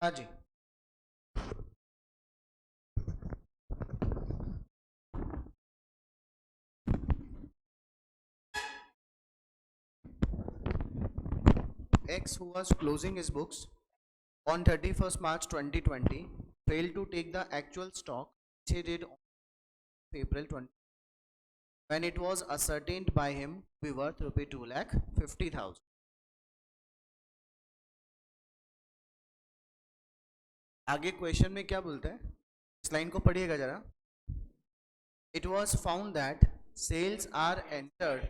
हाँ जी। X, who was closing his books on 31st March 2020, failed to take the actual stock which he did on April 20, when it was ascertained by him to be worth rupee 2,50,000. आगे question में क्या बोलते हैं, इस line को पढ़िएगा जरा. It was found that sales are entered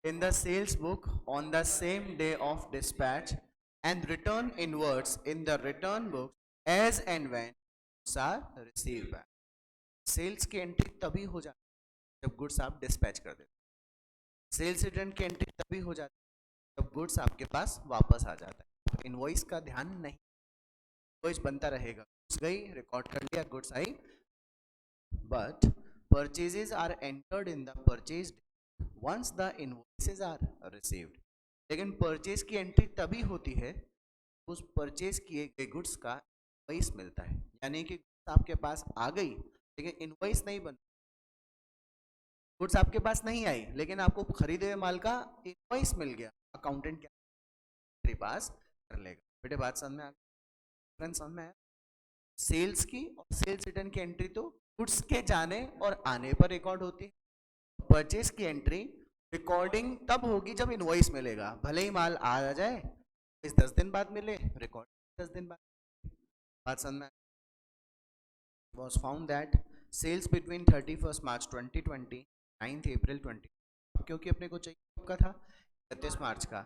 in the sales book on the same day of dispatch and return inwards in the return book as and when goods are received back. Sales की entry तभी हो जाती है जब goods आप dispatch कर देते हैं. सेल्स रिटर्न की एंट्री तभी हो जाती है जब गुड्स आपके पास वापस आ जाता है. तो इनवॉइस का ध्यान नहीं, इनवॉइस बनता रहेगा. गुड्स गई, रिकॉर्ड कर लिया, goods I, but purchases are entered in the purchase once the invoices are received. लेकिन परचेज की एंट्री तभी होती है उस परचेज किए गए गुड्स का इनवॉइस मिलता है. यानी कि गुड्स आपके पास आ गई लेकिन इनवॉइस नहीं बन, गुड्स आपके पास नहीं आई लेकिन आपको खरीदे हुए माल का इनवॉइस मिल गया. अकाउंटेंट क्या पास कर लेगा. बेटे बात समझ में आ गई? समझ में आया? सेल्स की और सेल्स रिटर्न की एंट्री तो गुड्स के जाने और आने पर रिकॉर्ड होती है. परचेज की एंट्री रिकॉर्डिंग तब होगी जब इनवॉइस मिलेगा. भले ही माल आ जाए, इस 10 दिन बाद मिले, रिकॉर्ड 10 दिन बाद. बात समझ में? was found that sales between 31st March 2020 9th April 20, क्योंकि अपने को चाहिए कब का था, 31 मार्च का.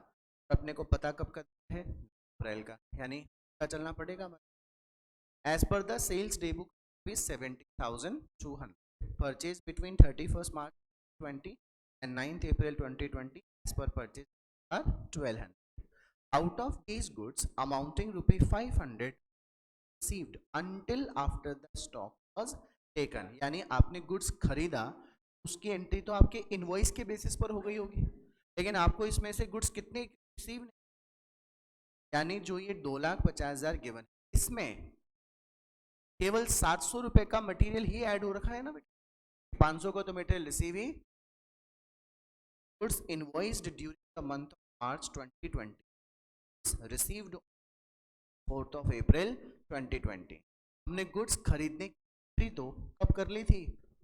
अपने को पता कब का है, अप्रैल का. यानी पता चलना पड़ेगा. As per the sales day book is 70,200. Purchase between 31st March 20 and 9th April 2020 as per purchase are 1200. Out of these goods amounting rupee 500 received until after the stock was taken. यानी आपने goods खरीदा, उसकी entry तो आपके invoice के basis पर हो गई होगी, लेकिन आपको इसमें से गुड्स कितने रिसीव, यानी जो ये 2,50,000 गिवन, इसमें केवल 700 रुपए का मटेरियल ही ऐड हो रखा है ना बेटा. 500 का तो material receive he. Goods invoiced during the month of March 2020 received 4th of April 2020. हमने गुड्स खरीदने की तो कब कर ली थी,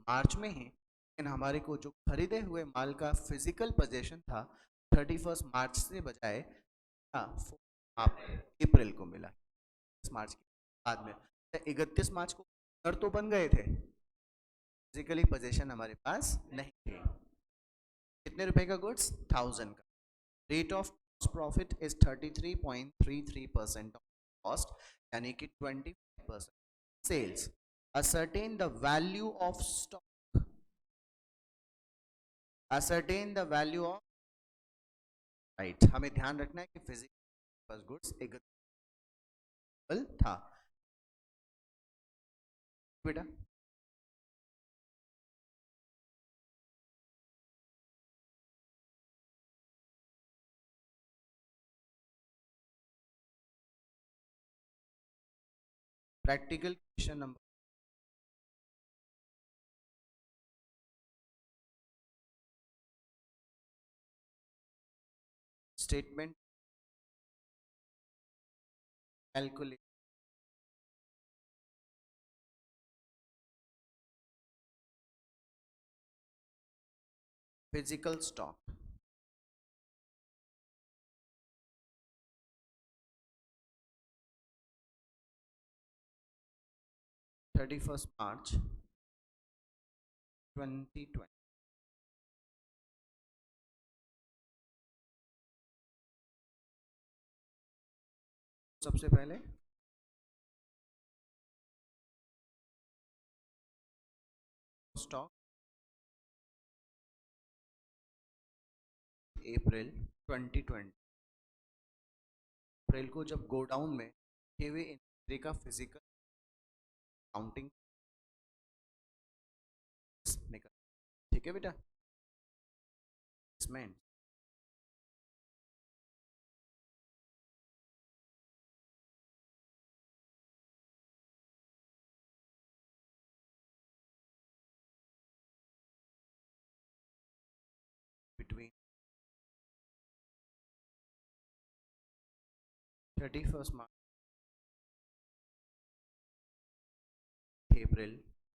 मार्च में ही, लेकिन हमारे को जो खरीदे हुए माल का फिजिकल पोजीशन था 31st मार्च से बजाय आप अप्रैल को मिला. मार्च के बाद में 31 मार्च को घर तो बन गए थे, फिजिकली पोजीशन हमारे पास नहीं थे. कितने रुपए का गुड्स, 1000 का. Rate of profit is 33.33% of cost, यानी कि 25% sales. ascertain the value of stock, ascertain the value of, right, हमें ध्यान रखना है कि फिजिकल गुड्स एग्रीकल्चरल था बेटा. Practical question number, statement calculate, physical stock. Thirty first March 2020. सबसे पहले स्टॉक अप्रैल 2020, अप्रैल को जब गोडाउन में किए हुए इन्वेंट्री का फिजिकल काउंटिंग निकल. ठीक है बेटा. इसमें 31 मार्च अप्रैल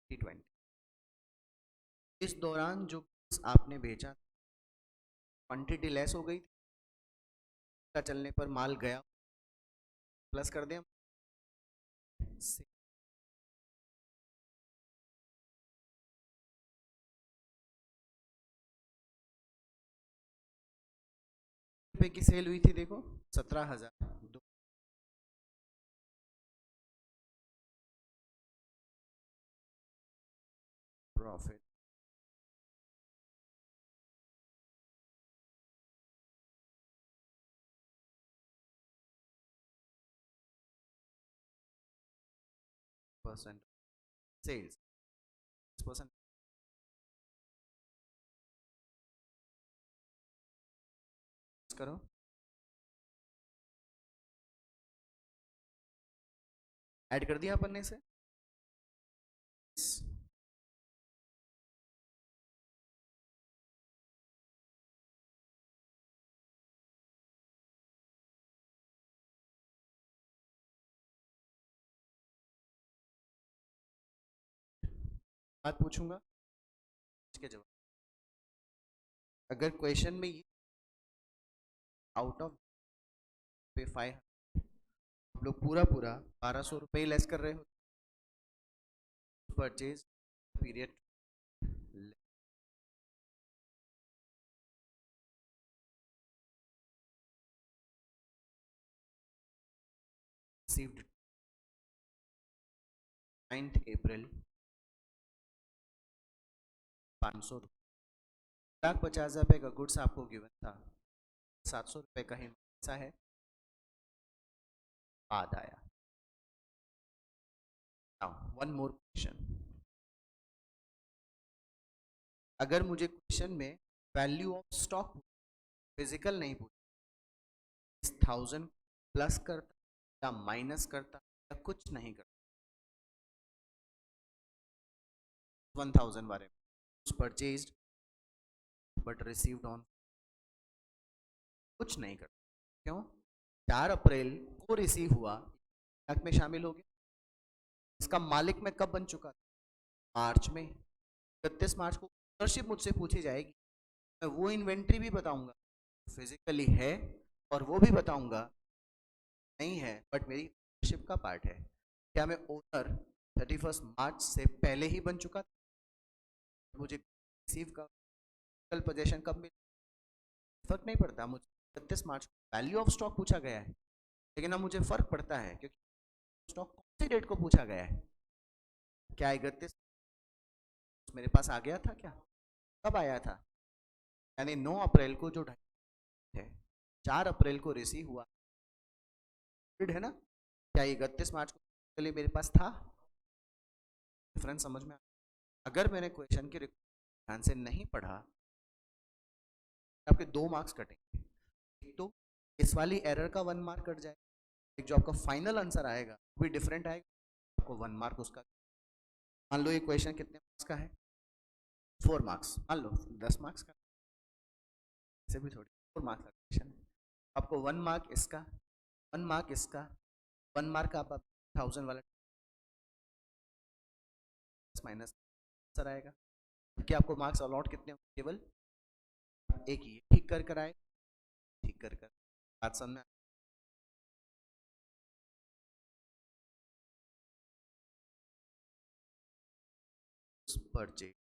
2020, इस दौरान जो आपने बेचा क्वांटिटी लेस हो गई, चलने पर माल गया, प्लस कर दें रुपए की सेल हुई थी, देखो 17,000 प्रॉफिट परसेंट सेल्स परसेंट करो, ऐड कर दिया अपन ने से। बात पूछूंगा इसके जवाब, अगर क्वेश्चन में ये आउट ऑफ पे 5 आप लोग पूरा पूरा 1200 रुपये लेस कर रहे हो, परचेज पीरियड received 9th अप्रैल 500 1,50,000 का गुड्स आपको गिवन था, 700 रुपये का हिस्सा है बाद आया। नाउ वन मोर क्वेश्चन, अगर मुझे क्वेश्चन में वैल्यू ऑफ स्टॉक फिजिकल नहीं पूछा, 1000 प्लस करता या माइनस करता या कुछ नहीं करता, 1000 बारे में परचेज्ड बट रिसीव्ड ऑन, कुछ नहीं करता, क्यों? 4 अप्रैल को रिसीव हुआ, में शामिल हो गया, इसका मालिक मैं कब बन चुका था? मार्च में। 31 मार्च को ओनरशिप मुझसे पूछी जाएगी, मैं वो इन्वेंट्री भी बताऊंगा फिजिकली है और वो भी बताऊंगा नहीं है बट मेरी ओनरशिप का पार्ट है। क्या मैं ओनर 31 मार्च से पहले ही बन चुका था? मुझे रिसीव का कल पोजीशन कब मिली, फर्क नहीं पड़ता, मुझे 31 मार्च को वैल्यू ऑफ स्टॉक पूछा गया है, लेकिन अब मुझे फर्क पड़ता है क्योंकि स्टॉक कौन सी डेट को पूछा गया है। क्या 31 मेरे पास आ गया था क्या? कब आया था? यानी 9 अप्रैल को जो है, 4 अप्रैल को रिसीव हुआ है ना, क्या 31 मार्च को के लिए मेरे पास था? डिफरेंस समझ में? अगर मैंने क्वेश्चन के ध्यान से नहीं पढ़ा, आपके 2 मार्क्स कटेंगे, एक तो इस वाली एरर का 1 मार्क कट जाए, एक जो आपका फाइनल आंसर आएगा वो भी डिफरेंट आएगा, आपको 1 मार्क उसका। मान लो ये क्वेश्चन कितने मार्क्स का है? 4 मार्क्स, मान लो 10 मार्क्स का, इसे भी थोड़ी 4 मार्क्स का क्वेश्चन है, आपको 1 मार्क इसका, 1 मार्क इसका, 1 मार्क आप 1000 वाला माइनस आंसर आएगा, क्योंकि आपको मार्क्स अलॉट कितने, केवल एक ही ठीक कर कर आए, ठीक कर कर बात समझ में। परचेज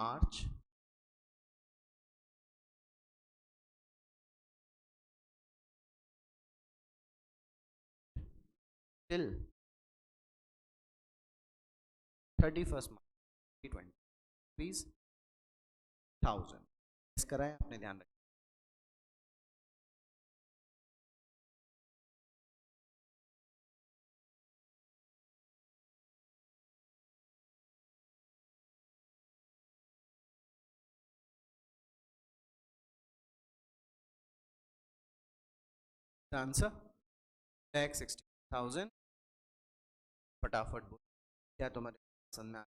मार्च टिल 31 मार्च 2020 रुपीज 1000 इस कराए, आपने ध्यान रखा। आंसर 1,60,000, फटाफट बोल क्या तुम्हारे पसंद में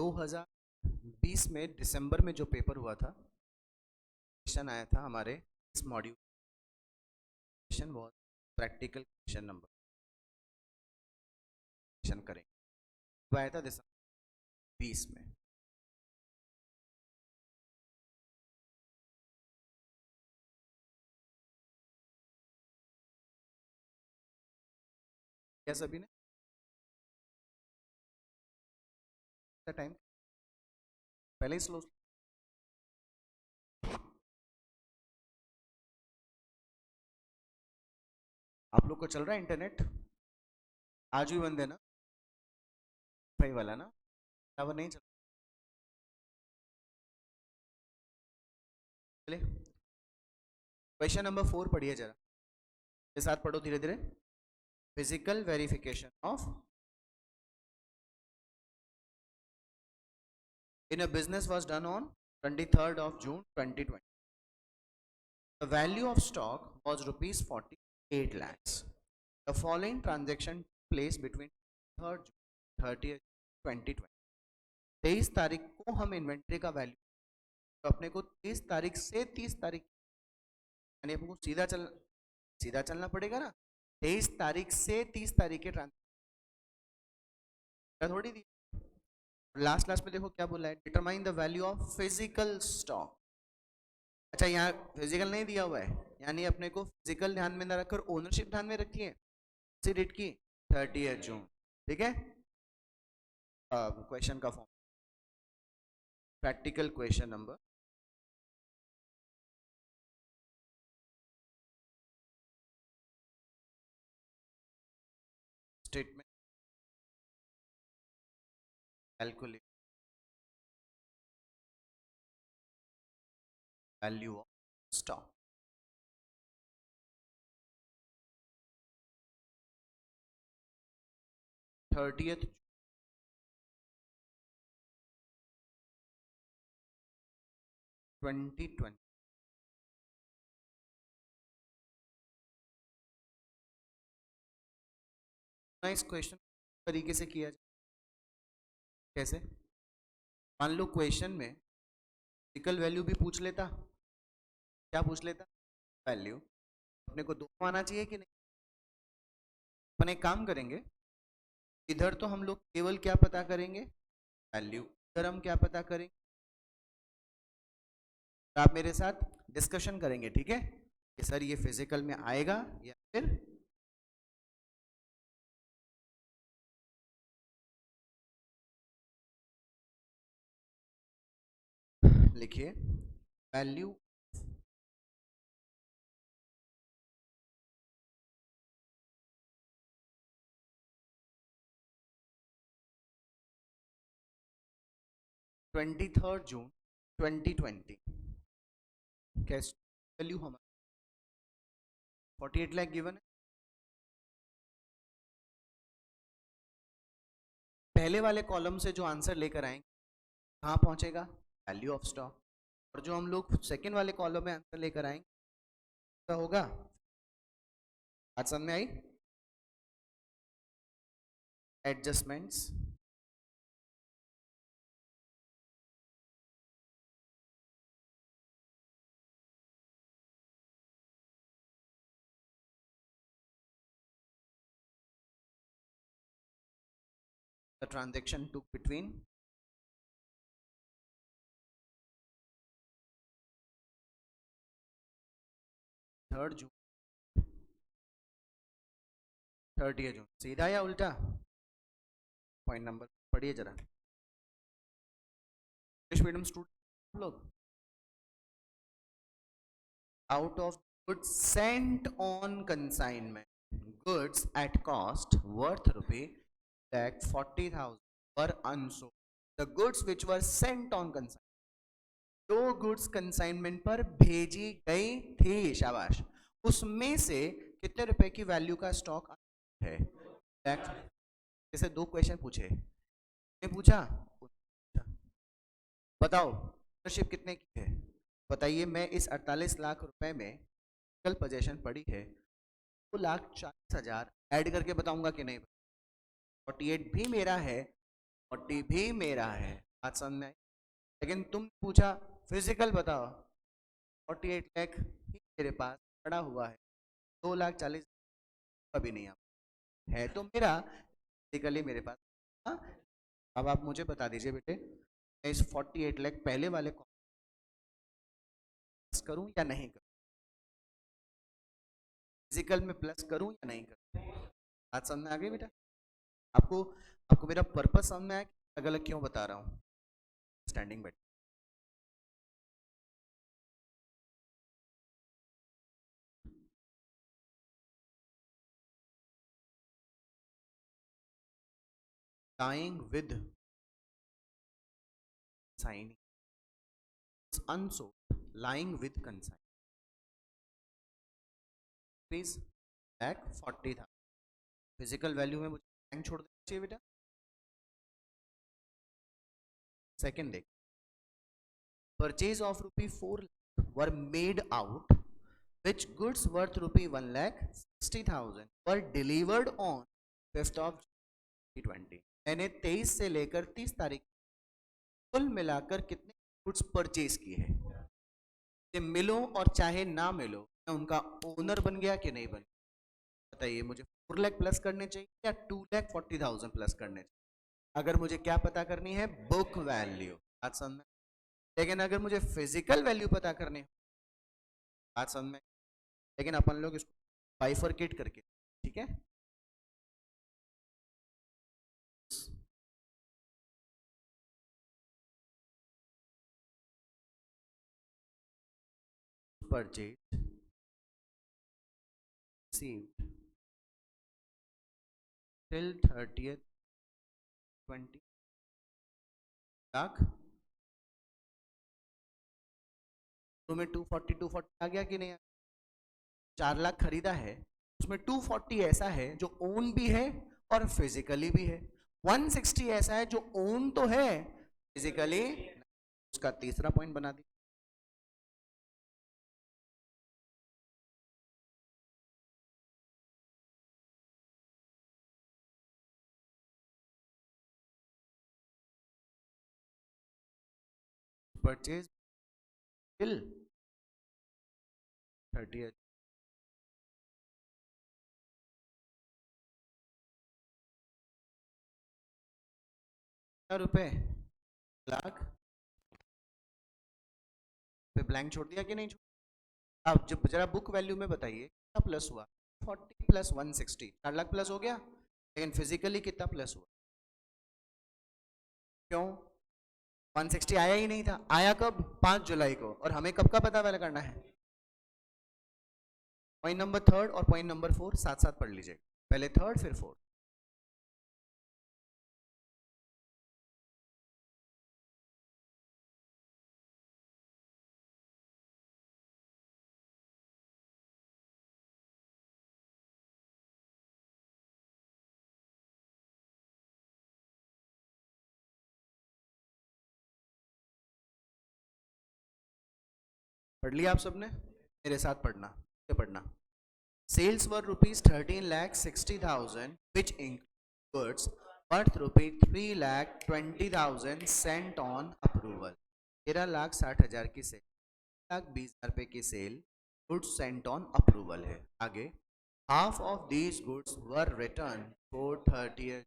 2020 में दिसंबर में जो पेपर हुआ था, क्वेश्चन आया था हमारे इस मॉड्यूल, क्वेश्चन बहुत प्रैक्टिकल क्वेश्चन नंबर क्वेश्चन करेंगे, वो आया था दिसंबर 20 में। क्या सभी ने टाइम पहले ही स्लो, आप लोग को चल रहा है इंटरनेट आज भी बंद है ना, वाई वाला ना, टावर नहीं चल चले। क्वेश्चन नंबर 4 पढ़िए जरा, के साथ पढ़ो धीरे धीरे। Physical verification of in a business was done on 23rd of June 2020. The value of stock was rupees 48 lakhs. The following transaction took place between 3rd June 30th 2020. 23 तारीख को हम इन्वेंट्री का वैल्यू, तो अपने को 23 तारीख से 30 तारीख यानी अपने को सीधा चलना पड़ेगा ना। 23 तारीख से 30 तारीख के ट्रांजेक्शन थोड़ी दी। लास्ट में देखो क्या बोला है, determine the value of physical stock. अच्छा यहाँ फिजिकल नहीं दिया हुआ है, यानी अपने को फिजिकल ध्यान में ना रखकर ओनरशिप ध्यान में रखी है, सी डेट की 30 जून, ठीक है। क्वेश्चन का form, practical question number statement calculate value of stock. Thirtieth 2020 इस क्वेश्चन तरीके से किया जाए। कैसे, मान लो क्वेश्चन में फिजिकल वैल्यू भी पूछ लेता, क्या पूछ लेता, वैल्यू, अपने को दो आना चाहिए कि नहीं। अपन एक काम करेंगे, इधर तो हम लोग केवल क्या पता करेंगे, वैल्यू, इधर हम क्या पता करेंगे, तो आप मेरे साथ डिस्कशन करेंगे, ठीक है, कि सर ये फिजिकल में आएगा या फिर लिखिए value twenty third June 2020 cash value हमारा 48 लाख गिवन है। पहले वाले कॉलम से जो आंसर लेकर आएंगे कहाँ पहुंचेगा, वैल्यू ऑफ स्टॉक, और जो हम लोग सेकेंड वाले कॉलम में आंसर लेकर आएंगे तो होगा, आज समझ में आई, adjustments the transaction took between third June 30 June, सीधा या उल्टा, पॉइंट नंबर पढ़िए जरा। इंग्लिश मीडियम स्टूडेंट लोग, out of goods sent on consignment, goods at cost worth rupee lakh 40,000 were unsold. The goods which were sent on consignment, जो goods consignment पर भेजी गई थी, शाबाश, उसमें से कितने रुपए की वैल्यू का स्टॉक है। जैसे दो क्वेश्चन पूछे, पूछा बताओ ओनरशिप कितने की है, बताइए मैं इस 48 लाख रुपए में कल पोजीशन पड़ी है, 2,40,000 ऐड करके बताऊंगा कि नहीं, 48 भी मेरा है, 40 भी मेरा है, बात समझ में आई? लेकिन तुम पूछा फिजिकल बताओ, 48 लाख ही मेरे पास पड़ा हुआ है, 2,40,000 कभी नहीं है तो मेरा फिजिकली मेरे पास। हाँ, अब आप मुझे बता दीजिए बेटे, मैं इस 48 लाख पहले वाले को प्लस करूं या नहीं करूं, फिजिकल में प्लस करूं या नहीं करूं? बात समझ में आ गई बेटा? आपको आपको मेरा पर्पस समझ में आया कि अलग अलग क्यों बता रहा हूँ? स्टैंडिंग बेटा, lying with signing unsold, lying with consign please back 40,000, physical value में मुझे बैंक छोड़ देना चाहिए बेटा। सेकंड देख, purchase of ₹4 were made out which goods worth ₹1,60,000 were delivered on 5th of 2020। मैंने 23 से लेकर 30 तारीख कुल मिलाकर कितने गुड्स परचेज किए हैं? ये मिलो और चाहे ना मिलो, मैं उनका ओनर बन गया कि नहीं बन गया? बताइए मुझे, 4 लाख प्लस करने चाहिए या 2,40,000 प्लस करने चाहिए? अगर मुझे क्या पता करनी है? Book value. बात समझ में? लेकिन अगर मुझे फिजिकल वैल्यू पता करनी है, बात समझ में? लेकिन अपन लोग इसको बाइफरकेट करके, ठीक है, purchase received till 30th 20 lakh, तो में 240 आ गया कि नहीं? 4 लाख खरीदा है, उसमें 240 ऐसा है जो ओन भी है और फिजिकली भी है, 160 ऐसा है जो ओन तो है फिजिकली। उसका तीसरा पॉइंट बना दी, परचेज टिल 30th रुपए लाख पे ब्लैंक छोड़ दिया कि नहीं छोड़? अब जब जरा बुक वैल्यू में बताइए कितना प्लस हुआ? 40 प्लस 160, 4 लाख प्लस हो गया, लेकिन फिजिकली कितना प्लस हुआ? क्यों? 160 आया ही नहीं था, आया कब? 5 जुलाई को, और हमें कब का पता वाला करना है? पॉइंट नंबर थर्ड और पॉइंट नंबर 4 साथ साथ पढ़ लीजिए, पहले थर्ड फिर फोर्थ। पढ़ लिया आप सबने? मेरे साथ पढ़ना, क्या पढ़ना? Sales were ₹13,60,000 which includes worth ₹3,20,000 sent on approval। 13,60,000 की सेल, 1,20,000 की sale goods sent on approval है। आगे, half of these goods were return for 30th।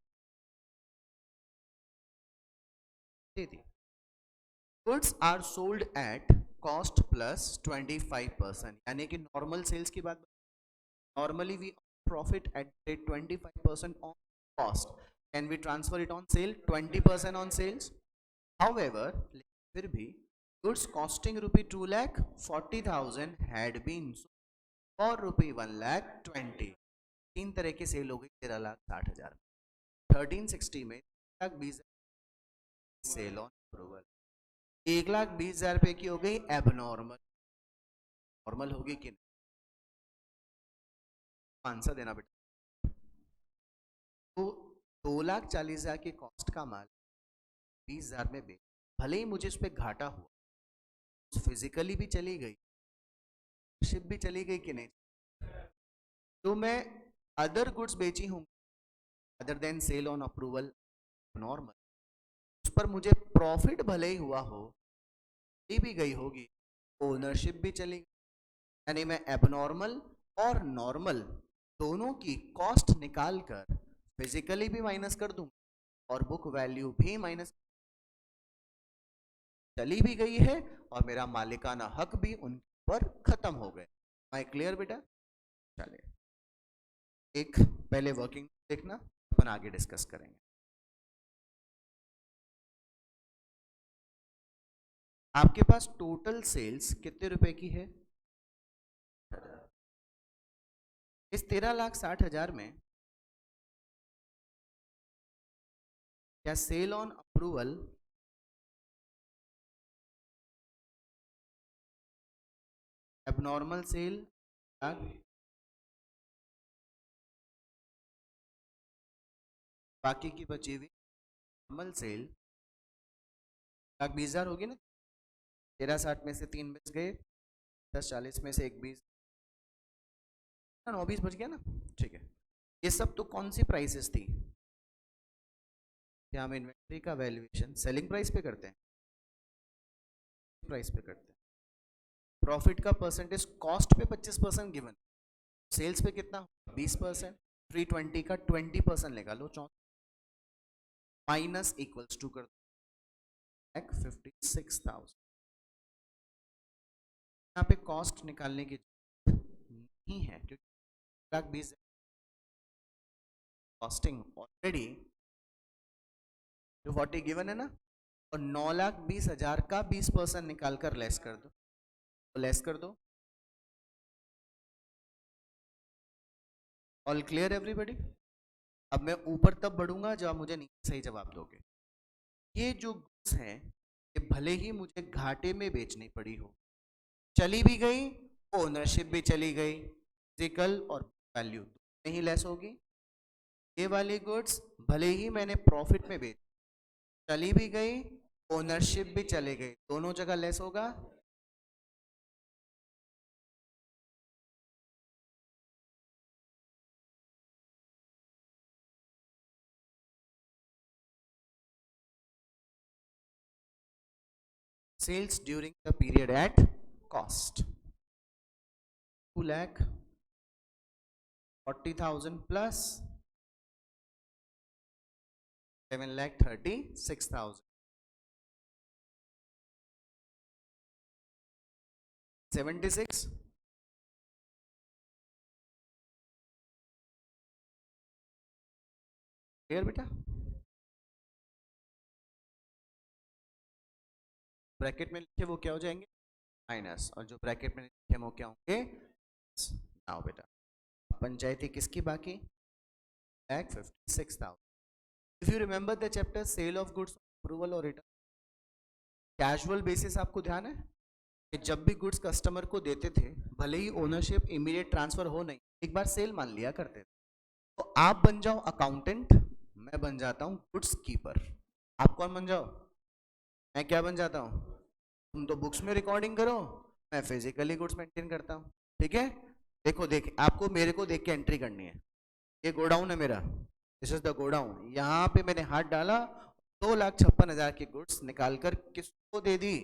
Goods are sold at cost plus 25%, यानी कि नॉर्मल सेल्स की बात। Normally we profit at 25% on cost, can we transfer it on sale 20% on sales? However, फिर भी goods costing ₹2,40,000 had been for ₹1,20,000। 3 तरह की cell हो गई 13,60,000। 1360 में 1,20,000 सेल ऑन अप्रूवल, 1,20,000 की हो गई एबनॉर्मल। नॉर्मल होगी कि नहीं? आंसर देना बेटा। तो 2,40,000 की कॉस्ट का माल 20,000 में बेच, भले ही मुझे उस पर घाटा हुआ, फिजिकली भी चली गई, शिप भी चली गई कि नहीं? तो मैं अदर गुड्स बेची हूँ other than sale on approval normal, उस पर मुझे प्रॉफिट भले ही हुआ हो, ये भी गई होगी, ओनरशिप भी चली गई, यानी मैं एबनॉर्मल और नॉर्मल दोनों की कॉस्ट निकाल कर फिजिकली भी माइनस कर दूं और बुक वैल्यू भी माइनस, चली भी गई है और मेरा मालिकाना हक भी उन पर खत्म हो गए। माय क्लियर बेटा? चलिए एक पहले वर्किंग देखना, अपन आगे डिस्कस करेंगे। आपके पास टोटल सेल्स कितने रुपए की है? इस 13,60,000 में क्या sale on approval abnormal sale, बाकी की बची हुई नॉर्मल सेल 1,20,000 होगी ना? 13,60 में से 3 बच गए, 10,40 में से 1,20, 9,20 बच गया ना? ठीक है। ये सब तो कौन सी प्राइसेस थी? क्या हम इन्वेंट्री का वैल्यूएशन सेलिंग प्राइस पे करते हैं? प्राइस पे करते हैं। प्रॉफिट का परसेंटेज कॉस्ट पे 25% गिवन, सेल्स पे कितना? 20%, 320 का 20% लेगा, लो 4 माइनस इक्वल्स टू कर 56,000। यहाँ पे कॉस्ट निकालने की नहीं है क्योंकि 1,20,000 कॉस्टिंग ऑलरेडी जो 40 गिवन है ना, और 9,20,000 का 20% निकाल कर लेस कर दो, तो लेस कर दो। All clear everybody? अब मैं ऊपर तब बढ़ूंगा जब आप मुझे नीचे सही जवाब दोगे। ये जो गुड्स हैं ये भले ही मुझे घाटे में बेचनी पड़ी हो, चली भी गई, ओनरशिप भी चली गई, फिजिकल और वैल्यू नहीं लेस होगी। ये वाली गुड्स भले ही मैंने प्रॉफिट में बेच, चली भी गई, ओनरशिप भी चली गई, दोनों जगह लेस होगा। Sales during the period at cost 2,40,000 plus 7,36,000, 76। Clear बेटा? ब्रैकेट में लिखे वो क्या हो जाएंगे? माइनस, और जो ब्रैकेट में लिखे वो क्या होंगे? नाउ बेटा पंचायती किसकी बाकी? 56,000। If you remember the chapter sale of goods approval और रिटर्न, कैजुअल बेसिस आपको ध्यान है कि जब भी गुड्स कस्टमर को देते थे, भले ही ओनरशिप इमीडिएट ट्रांसफर हो नहीं, एक बार सेल मान लिया करते थे। तो आप बन जाओ अकाउंटेंट, मैं बन जाता हूँ गुड्स कीपर। आप कौन बन जाओ? मैं क्या बन जाता हूँ? तुम तो बुक्स में रिकॉर्डिंग करो, मैं फिजिकली गुड्स मेंटेन करता हूँ। ठीक है? देखो देख, आपको मेरे को देख के एंट्री करनी है। ये गोडाउन है मेरा, दिस इज द गोडाउन। यहाँ पे मैंने हाथ डाला, 2,56,000 की गुड्स निकालकर किसको दे दी?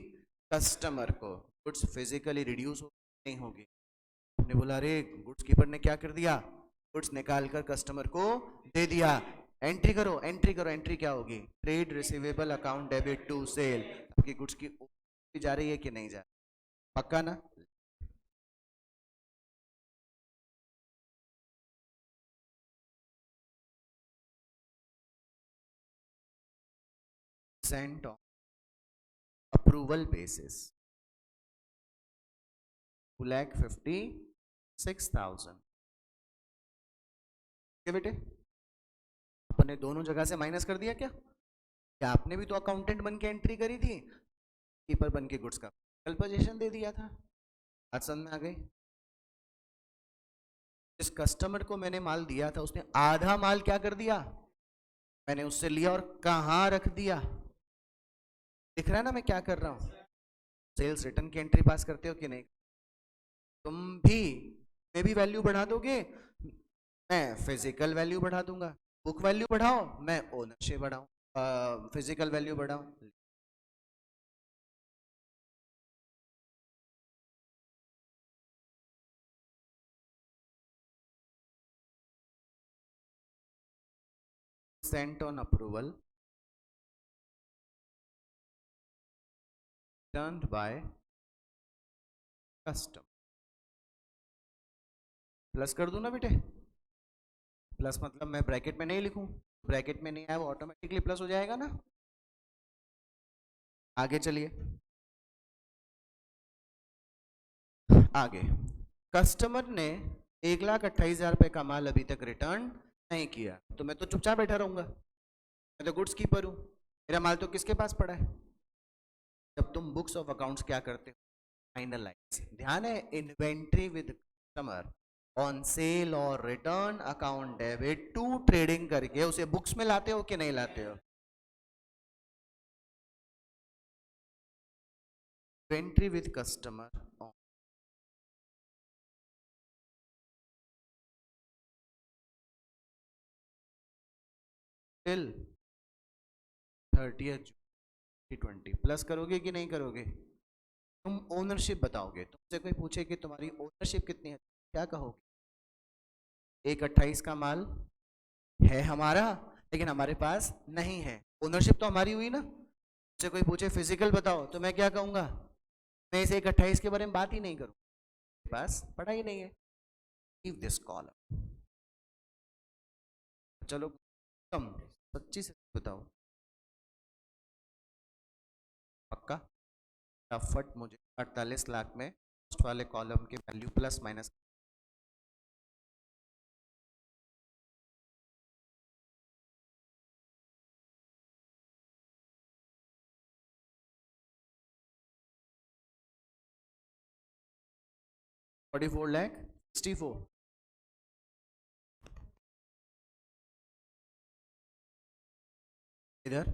कस्टमर को। गुड्स फिजिकली रिड्यूस नहीं होगी। आपने बोला अरे गुड्स कीपर ने क्या कर दिया? गुड्स निकालकर कस्टमर को दे दिया। एंट्री करो, एंट्री करो, एंट्री क्या होगी? Trade receivable account debit to sale. आपकी गुड्स की जा रही है कि नहीं जा रही? पक्का ना? Saint on approval basis 2,56,000। बेटे अपने दोनों जगह से माइनस कर दिया क्या? क्या आपने भी तो अकाउंटेंट बन के एंट्री करी थी, कीपर बन के गुड्स का कल पोजीशन दे दिया था? आज समझ में आ गई? जिस कस्टमर को मैंने माल दिया था उसने आधा माल क्या कर दिया? मैंने उससे लिया और कहां रख दिया? दिख रहा है ना मैं क्या कर रहा हूं? सेल्स रिटर्न की एंट्री पास करते हो कि नहीं? तुम भी, मैं भी वैल्यू बढ़ा दोगे, मैं फिजिकल वैल्यू बढ़ा दूंगा। बुक वैल्यू बढ़ाओ, मैं ओनरशिप बढ़ाऊं, फिजिकल वैल्यू बढ़ाओ, sent on approval, returned by custom. Plus कर दूं ना बेटे, प्लस मतलब मैं ब्रैकेट में नहीं लिखूं, ब्रैकेट में नहीं आया वो ऑटोमेटिकली प्लस हो जाएगा ना। आगे चलिए, आगे कस्टमर ने 1,28,000 रुपए का माल अभी तक रिटर्न नहीं किया, तो मैं तो चुपचाप बैठा रहूंगा, मैं तो गुड्स कीपर हूं, मेरा माल तो किसके पास पड़ा है। जब तुम बुक्स ऑफ अकाउंट्स क्या करते हो, फाइनलाइज, ध्यान है, inventory with customer on sale और return account debit to trading करके उसे बुक्स में लाते हो कि नहीं लाते हो। Inventory with customer on till 30th June 2020 plus करोगे कि नहीं करोगे। तुम ओनरशिप बताओगे, तुमसे कोई पूछे कि तुम्हारी ओनरशिप कितनी है, क्या कहोगे। 1,28 का माल है हमारा, लेकिन हमारे पास नहीं है, ओनरशिप तो हमारी हुई ना। मुझसे कोई पूछे फिजिकल बताओ, तो मैं क्या कहूँगा, मैं इसे 1,28 के बारे में बात ही नहीं करूँ, मेरे पास पढ़ा ही नहीं है। गिव दिस कॉलम, चलो कम सच्ची से बताओ, पक्का। फटाफट मुझे 48 लाख में फर्स्ट वाले कॉलम के वैल्यू प्लस माइनस, $44,64,000 इधर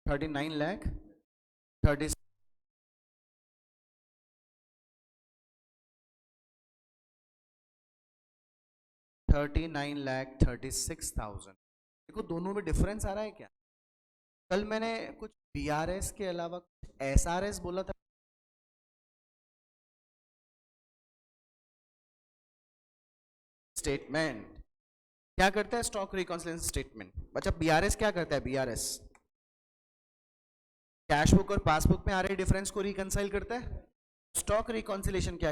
$39,30 $39,36,000। देखो दोनों में डिफरेंस आ रहा है क्या। कल मैंने कुछ बीआरएस के अलावा एसआरएस बोला था, स्टेटमेंट क्या करता है, स्टॉक रिकॉन्सिलिएशन स्टेटमेंट। अच्छा बीआरएस क्या करता है, बीआरएस कैश बुक और पासबुक में आ रहे डिफरेंस को रिकंसाइल करता है। स्टॉक रिकॉन्सिलिएशन क्या,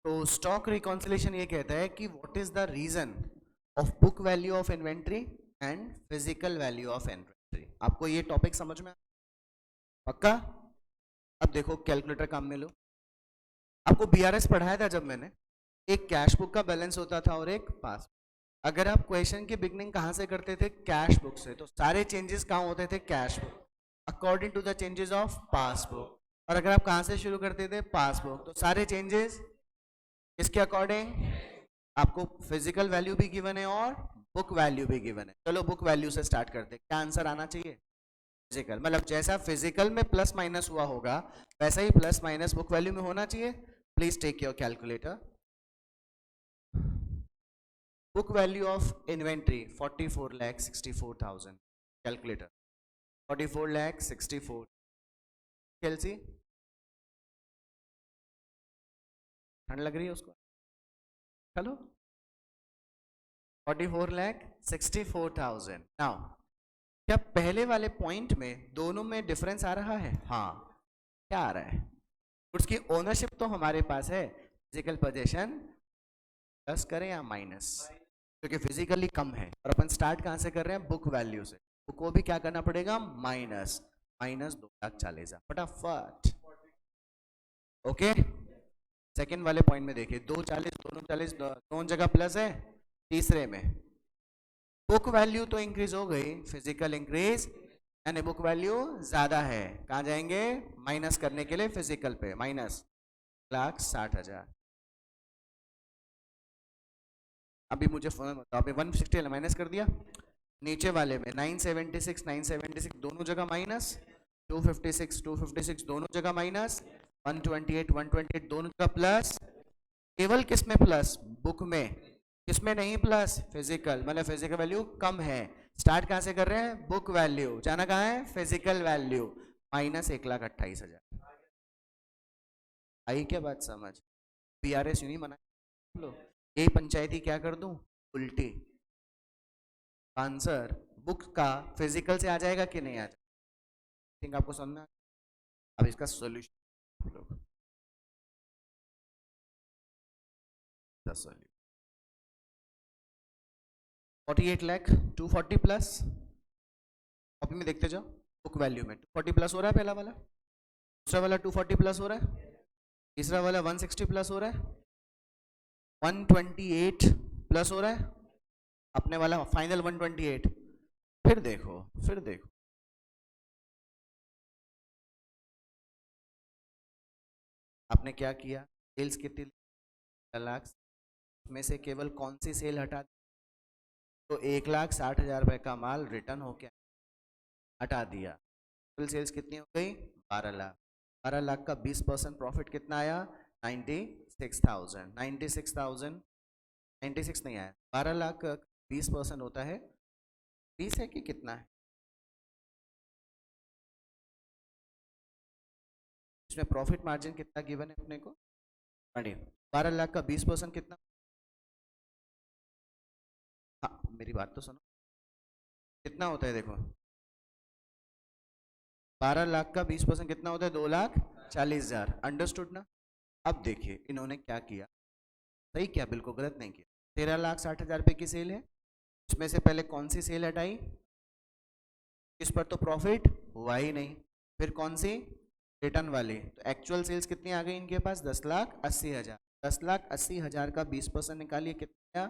तो स्टॉक रिकॉन्सिलिएशन ये कहता है कि what is the reason of book value of inventory and physical value of inventory. आपको ये टॉपिक समझ में पक्का। अब देखो कैलकुलेटर काम में लो, आपको बीआरएस पढ़ाया था जब मैंने, एक कैश बुक का बैलेंस होता था और एक पास। अगर आप क्वेश्चन की बिगनिंग कहां से करते थे, कैश बुक से, तो सारे चेंजेस कहां होते थे, cash book according to the changes of passbook. और अगर आप कहां से शुरू करते थे, पासबुक, तो सारे चेंजेस इसके अकॉर्डिंग। आपको फिजिकल वैल्यू भी गिवन है और बुक वैल्यू भी गिवन है। चलो बुक वैल्यू से स्टार्ट करते हैं, क्या आंसर आना चाहिए, फिजिकल, मतलब जैसा फिजिकल में प्लस माइनस हुआ होगा वैसा ही प्लस माइनस बुक वैल्यू में होना चाहिए। Please take your calculator. Book value of inventory 44,64,000, calculator 44,64,000, कैलसी ठंड लग रही है उसको, चलो 44,64,000। नाउ क्या पहले वाले पॉइंट में दोनों में डिफरेंस आ रहा है, हाँ क्या आ रहा है, उसकी ओनरशिप तो हमारे पास है, फिजिकल पोजीशन प्लस करें या माइनस, क्योंकि फिजिकली कम है और अपन स्टार्ट कहां से कर रहे हैं, बुक वैल्यू से, बुक को भी क्या करना पड़ेगा, माइनस, -2,40,000 फटाफट। ओके, सेकंड वाले पॉइंट में देखिए, 240 दोनों 40 दोनों जगह प्लस है, तीसरे में बुक वैल्यू तो इंक्रीज हो गई, फिजिकल इंक्रीज, यानी बुक वैल्यू ज्यादा है, कहाँ जाएंगे माइनस करने के लिए फिजिकल पे, माइनस 1,60,000। अभी मुझे अभी 160 माइनस कर दिया, नीचे वाले में 976 976 दोनों जगह माइनस, 256 दोनों जगह माइनस, 128 128 दोनों जगह प्लस, केवल किस में प्लस, बुक में, किसमें नहीं प्लस, फिजिकल, मतलब फिजिकल वैल्यू कम है। स्टार्ट कहां से कर रहे हैं, बुक वैल्यू, जाना कहां है फिजिकल वैल्यू, माइनस 1,28,000। आई क्या बात समझ, पीआरएस नहीं मना लो, यही पंचायती क्या कर दूं उल्टी, आंसर बुक का फिजिकल से आ जाएगा कि नहीं आ जाएगा, थिंक आपको समझ में। अब इसका सॉल्यूशन, 48 लाख 240 प्लस, कॉपी में देखते जाओ, बुक वैल्यू में 240 प्लस हो रहा है, पहला वाला, दूसरा वाला 240 प्लस हो रहा है, तीसरा वाला 160 प्लस हो रहा है, 128 प्लस हो रहा है, अपने वाला फाइनल 128, फिर देखो, फिर देखो, आपने क्या किया, सेल्स कितनी, लाख में से केवल कौन सी सेल हटा, तो 1,60,000 रुपए का माल रिटर्न हो गया, हटा दिया, टोटल सेल्स कितनी हो गई 12 लाख, 12 लाख का 20% प्रॉफिट कितना आया 96,000, 96,000, 96 नहीं आया, 12 लाख का 20% होता है 20 है कि कितना है, इसमें प्रॉफिट मार्जिन कितना गिवन है अपने को, 12 लाख का 20% कितना, हाँ मेरी बात तो सुनो, कितना होता है देखो, 12 लाख का 20% कितना होता है 2,40,000, अंडरस्टूड ना। अब देखिए इन्होंने क्या किया, सही किया, बिल्कुल गलत नहीं किया, 13,60,000 रुपए की सेल है, इसमें से पहले कौन सी सेल हटाई, इस पर तो प्रॉफिट हुआ ही नहीं, फिर कौन सी रिटर्न वाली, तो एक्चुअल सेल्स कितनी आ गई इनके पास 10,80,000, 10,80,000 का 20% निकालिए कितना,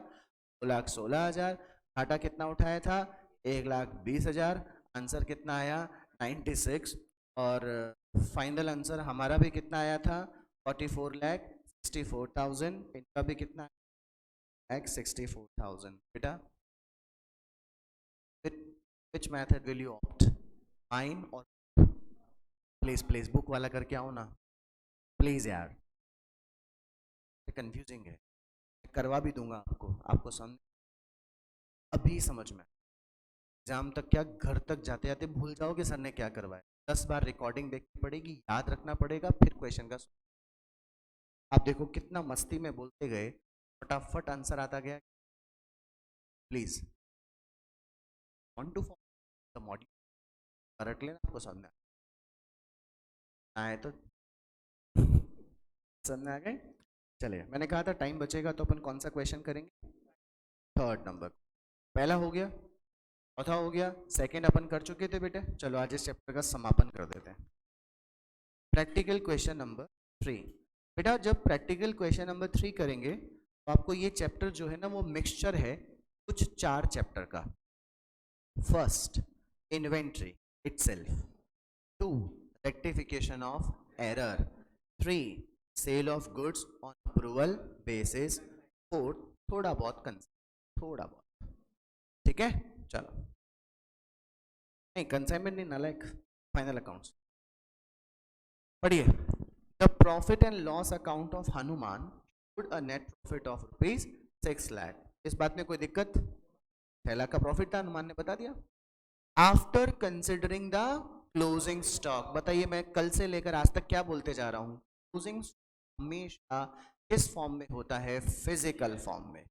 2,16,000, घाटा कितना उठाया था 1,20,000, आंसर कितना आया 96, और फाइनल आंसर हमारा भी कितना आया था 44,64,000, इनका भी कितना 64,000। बेटा which method will you opt, mine or, please please book वाला करके आओ ना प्लीज यार, कंफ्यूजिंग है, करवा भी दूंगा आपको, आपको समझ अभी समझ में, एग्जाम तक क्या घर तक जाते जाते भूल जाओगे सर ने क्या करवाया, 10 बार रिकॉर्डिंग देखनी पड़ेगी, याद रखना पड़ेगा, फिर क्वेश्चन का, आप देखो कितना मस्ती में बोलते गए, फटाफट आंसर आता गया, please want to follow the module, रट लेना, आपको समझना आए तो समझ आ गए। चलिए मैंने कहा था टाइम बचेगा तो अपन कौन सा क्वेश्चन करेंगे, थर्ड नंबर, पहला हो गया, चौथा हो गया, सेकंड अपन कर चुके थे बेटे, चलो आज इस चैप्टर का समापन कर देते हैं। प्रैक्टिकल क्वेश्चन नंबर 3, बेटा जब प्रैक्टिकल क्वेश्चन नंबर 3 करेंगे तो आपको ये चैप्टर जो है ना वो मिक्सचर है कुछ 4 चैप्टर का, first inventory itself, 2 rectification of error, 3 sale of goods on approval basis, 4 थोड़ा बहुत थोड़ा बहुत, ठीक है चलो, नहीं कंसाइनमेंट नहीं, नालायक, फाइनल अकाउंट्स पढ़िए, the profit and loss account of Hanuman should a net profit of ₹6 lakh, इस बात में कोई दिक्कत, 6 लाख का प्रॉफिट था, हनुमान ने बता दिया, after considering the closing stock, बताइए मैं कल से लेकर आज तक क्या बोलते जा रहा हूं, क्लोजिंग हमेशा किस फॉर्म में होता है, फिजिकल फॉर्म में,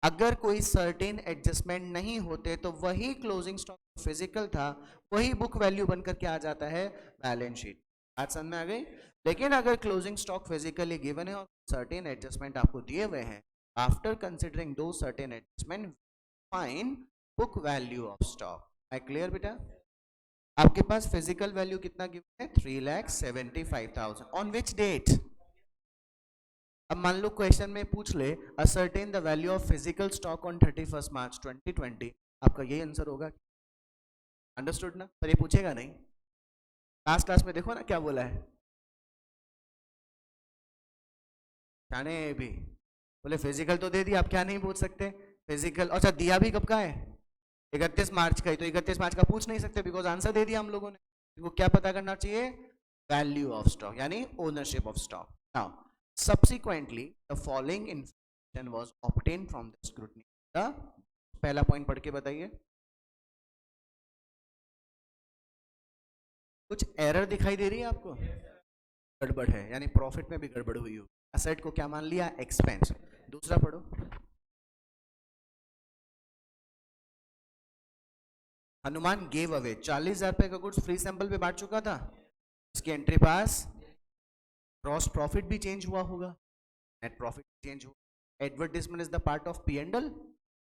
अगर कोई सर्टेन एडजस्टमेंट नहीं होते तो वही क्लोजिंग स्टॉक फिजिकल था वही बुक वैल्यू बनकर के आ जाता है बैलेंस शीट, बात समझ में आ गई, लेकिन अगर क्लोजिंग स्टॉक फिजिकली गिवन है और सर्टेन एडजस्टमेंट आपको दिए हुए हैं, आफ्टर कंसिडरिंग दो certain adjustment find book value of stock, I clear बेटा, आपके पास फिजिकल वैल्यू कितना गिवन है 3,75,000, ऑन विच डेट, अब मान लो क्वेश्चन में पूछ ले ascertain the value of physical stock on 31 मार्च 2020, आपका यही आंसर होगा। अंडरस्टूड ना? पर ये पूछेगा नहीं। लास्ट क्लास में देखो ना क्या बोला है, जाने भी बोले फिजिकल तो दे दिया, आप क्या नहीं पूछ सकते फिजिकल। अच्छा दिया भी कब का है? 31 मार्च का ही, तो 31 मार्च का पूछ नहीं सकते बिकॉज आंसर दे दिया हम लोगों ने। इनको क्या पता करना चाहिए? वैल्यू ऑफ स्टॉक यानी ownership of stock. Now subsequently the following information was obtained from the scrutiny. The पहला पॉइंट पढ़ के बताइए। कुछ एरर दिखाई दे रही है आपको? गड़बड़ है यानी प्रॉफिट में भी गड़बड़ हुई हो। असेट को क्या मान लिया? एक्सपेंस। दूसरा पढ़ो। हनुमान गेव अवे 40,000 रुपए का गुड्स फ्री सैंपल पे बांट चुका था, इसकी एंट्री पास। ग्रॉस प्रॉफिट भी चेंज हुआ होगा, नेट प्रॉफिट चेंज हुआ। Advertisement is the part of P and L,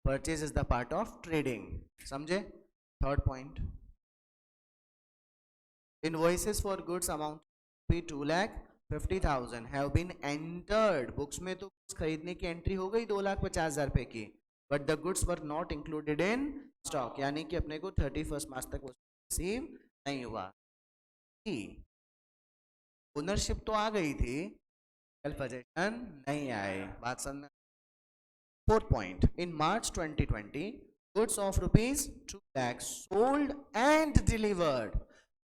purchase is the part of trading. समझे? Third point, invoices for goods amount 2,50,000 have been entered. Books में तो खरीदने की entry हो गई 2,50,000 रुपए की, but the goods were not included in stock, यानी कि अपने को 31 मार्च तक रिसीव नहीं हुआ। ओनरशिप तो आ गई थी, पोजेशन नहीं आए। बात समझना। Fourth point, in March 2020 goods of rupees 2 lakh sold and delivered.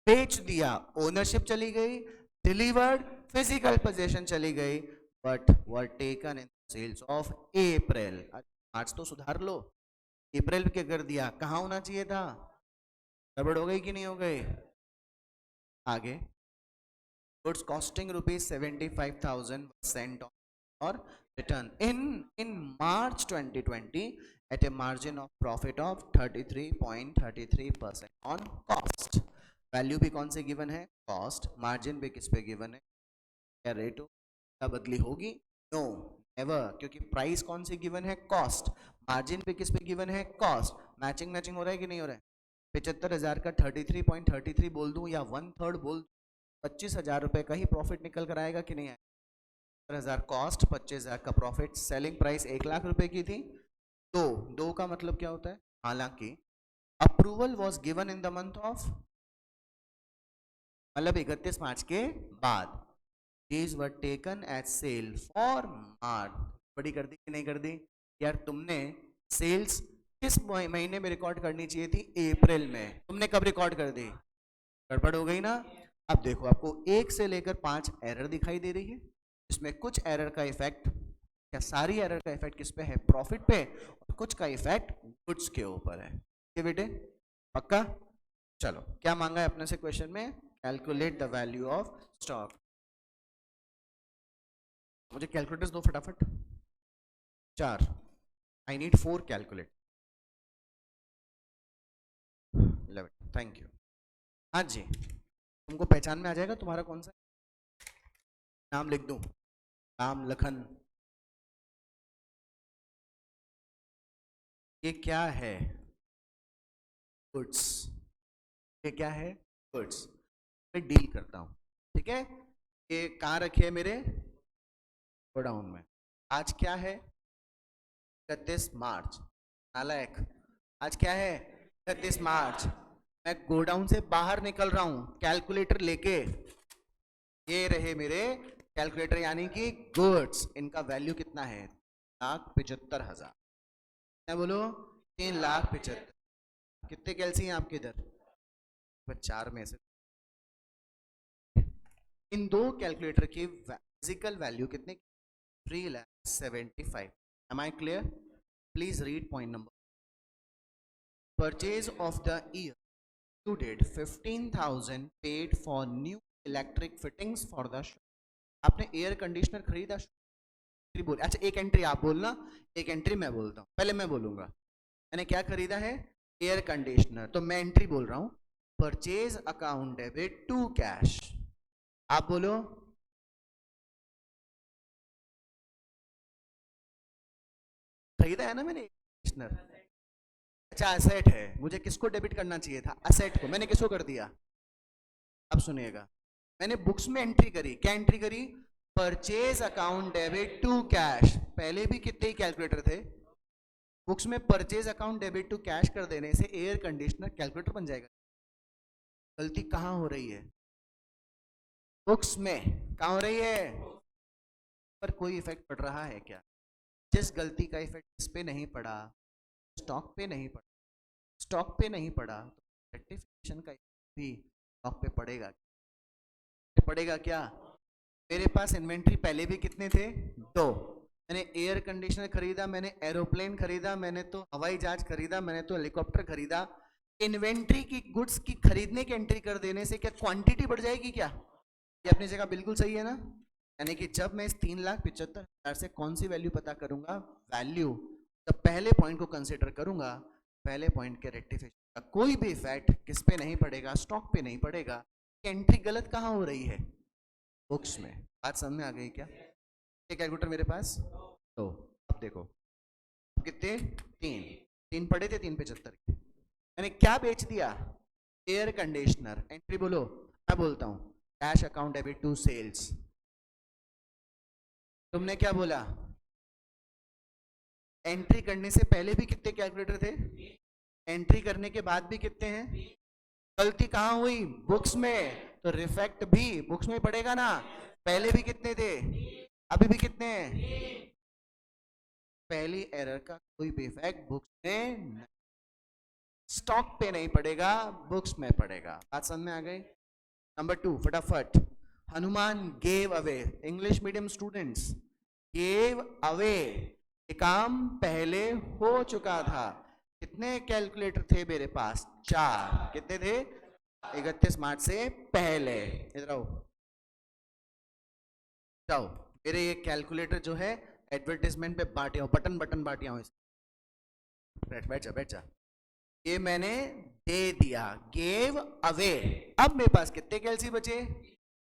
बेच दिया, ओनरशिप चली गई, डिलीवर्ड फिजिकल पोजीशन चली गई, but were taken in sales of April. मार्च तो सुधार लो, अप्रैल क्या कर दिया? कहाँ होना चाहिए था? गड़बड़ हो गई कि नहीं हो गई? आगे, गुड्स कॉस्टिंग रुपीज 75,000 सेंट और return in March 2020 at a margin of profit of 33.33% on cost। Value भी कौन से गिवन है? कॉस्ट। मार्जिन भी किस पे गिवन है? क्या रेट क्या बदली होगी? नो नेवर, क्योंकि प्राइस कौन सी गिवन है? कॉस्ट। मार्जिन पे किस पे गिवन है? कॉस्ट। मैचिंग हो रहा है कि नहीं हो रहा है? 75,000 का 33.33 बोल दूं या 1/3 बोल दूं, 25,000 रुपए का ही प्रॉफिट निकल कर आएगा कि नहीं आएगा? 70,000 कॉस्ट, 25,000 का प्रॉफिट। सेलिंग प्राइस 1,00,000 रुपए की थी। दो का मतलब क्या होता है? हालांकि approval was given in the month of, मतलब 31 मार्च के बाद। These were taken as sale for March। बड़ी कर दी कि नहीं कर दी? यार तुमने सेल्स किस महीने में रिकॉर्ड करनी चाहिए थी? अप्रैल में। तुमने कब रिकॉर्ड कर दी? गड़बड़ हो गई ना? अब देखो, आपको 1 से लेकर 5 एरर दिखाई दे रही है। इसमें कुछ एरर का इफेक्ट, क्या सारी एरर का इफेक्ट किस पे है? प्रॉफिट पे, और कुछ का इफेक्ट गुड्स के ऊपर है। ठीक है बेटे, पक्का? चलो, क्या मांगा है अपने से क्वेश्चन में? Calculate the value of stock. मुझे कैलकुलेटर्स दो फटाफट, 4। I need 4 calculate. 11, thank you. हाँ जी, तुमको पहचान में आ जाएगा तुम्हारा कौन सा नाम? लिख दूं? राम लखन। ये क्या है? गुड्स। ये क्या है? गुड्स। मैं डील करता हूं, ठीक है? ये कहाँ रखे है मेरे? गोडाउन में। आज क्या है? 31 मार्च। नालायक, आज क्या है? 31 मार्च। मैं गोडाउन से बाहर निकल रहा हूं कैलकुलेटर लेके। ये रहे मेरे कैलकुलेटर, यानी कि गुड्स। इनका वैल्यू कितना है? 3,75,000। क्या बोलो? 3,75,000। कितने कैलसी हैं आपके इधर? 4 में से। इन दो कैलकुलेटर की फिजिकल वैल्यू कितने? 3,75,000। Am I clear? Please read point number. Purchase of the year included 15,000 paid for new electric fittings for the shop। आपने एयर कंडीशनर खरीदा? बोल, अच्छा एक एंट्री आप बोलना, एक एंट्री मैं बोलता हूँ। पहले मैं बोलूंगा, मैंने क्या खरीदा है? Air conditioner. तो मैं एंट्री बोल रहा हूँ, purchase account debit to cash. आप बोलो। खरीदा है ना मैंने कंडीशनर? अच्छा असेट है, मुझे किसको डेबिट करना चाहिए था? असेट को। मैंने किसको कर दिया? अब सुनिएगा, मैंने बुक्स में एंट्री करी। क्या एंट्री करी? Purchase account debit to cash, पहले भी कितने ही कैलकुलेटर थे, बुक्स में purchase account debit to cash कर देने से एयर कंडीशनर कैलकुलेटर बन जाएगा। गलती कहाँ हो रही है, बुक्स में कहाँ हो रही है, पर कोई इफेक्ट पड़ रहा है क्या? जिस गलती का इफेक्ट इस पे नहीं पड़ा, स्टॉक पे नहीं पड़ा, स्टॉक पे नहीं पड़ा, तो रेक्टिफिकेशन का भी स्टॉक पे पड़ेगा, पड़ेगा क्या? मेरे पास इन्वेंट्री पहले भी कितने थे, 2, मैंने एयर कंडीशनर खरीदा, मैंने एरोप्लेन खरीदा, मैंने तो हवाई जहाज खरीदा, मैंने तो हेलीकॉप्टर खरीदा, इन्वेंट्री की गुड्स की खरीदने की एंट्री कर देने से क्या क्वांटिटी बढ़ जाएगी क्या? ये अपनी जगह बिल्कुल सही है ना। यानी कि जब मैं इस 3,75,000 से कौन सी वैल्यू पता करूंगा, वैल्यू, तब पहले पॉइंट को कंसिडर करूंगा, पहले पॉइंट के रेक्टिफिकेशन का कोई भी इफेक्ट किस पे नहीं पड़ेगा, स्टॉक पे नहीं पड़ेगा। एंट्री गलत कहाँ हो रही है, बुक्स में। बात समझ में आ गई क्या? एक कैलकुलेटर मेरे पास, तो अब देखो कितने, 3 पड़े थे 3,75 के, मैंने क्या बेच दिया, एयर कंडीशनर। एंट्री बोलो, मैं बोलता हूँ cash account debit to sales, तुमने क्या बोला, एंट्री करने से पहले भी कितने कैलकुलेटर थे, एंट्री करने के बाद भी कितने हैं, गलती कहाँ हुई, बुक्स में, तो रिफेक्ट भी बुक्स में पड़ेगा ना। पहले भी कितने थे, अभी भी कितने हैं, पहली एरर का कोई भी इफेक्ट बुक्स में, स्टॉक पे नहीं पड़ेगा, बुक्स में पड़ेगा। बात समझ में आ गई। नंबर 2 फटाफट, Hanuman gave away, English medium students, gave away, ये काम पहले हो चुका था। कितने कैलकुलेटर थे मेरे पास, 4, कितने थे, 31 मार्च से पहले। इधर आओ, जाओ, मेरे ये कैलकुलेटर जो है एडवर्टाइजमेंट पे बांटे हो, बटन बटन बांटिया हो, बैठ जा बैठ जा, ये मैंने दे दिया, गेव अवे। अब मेरे पास कितने कैलसी बचे,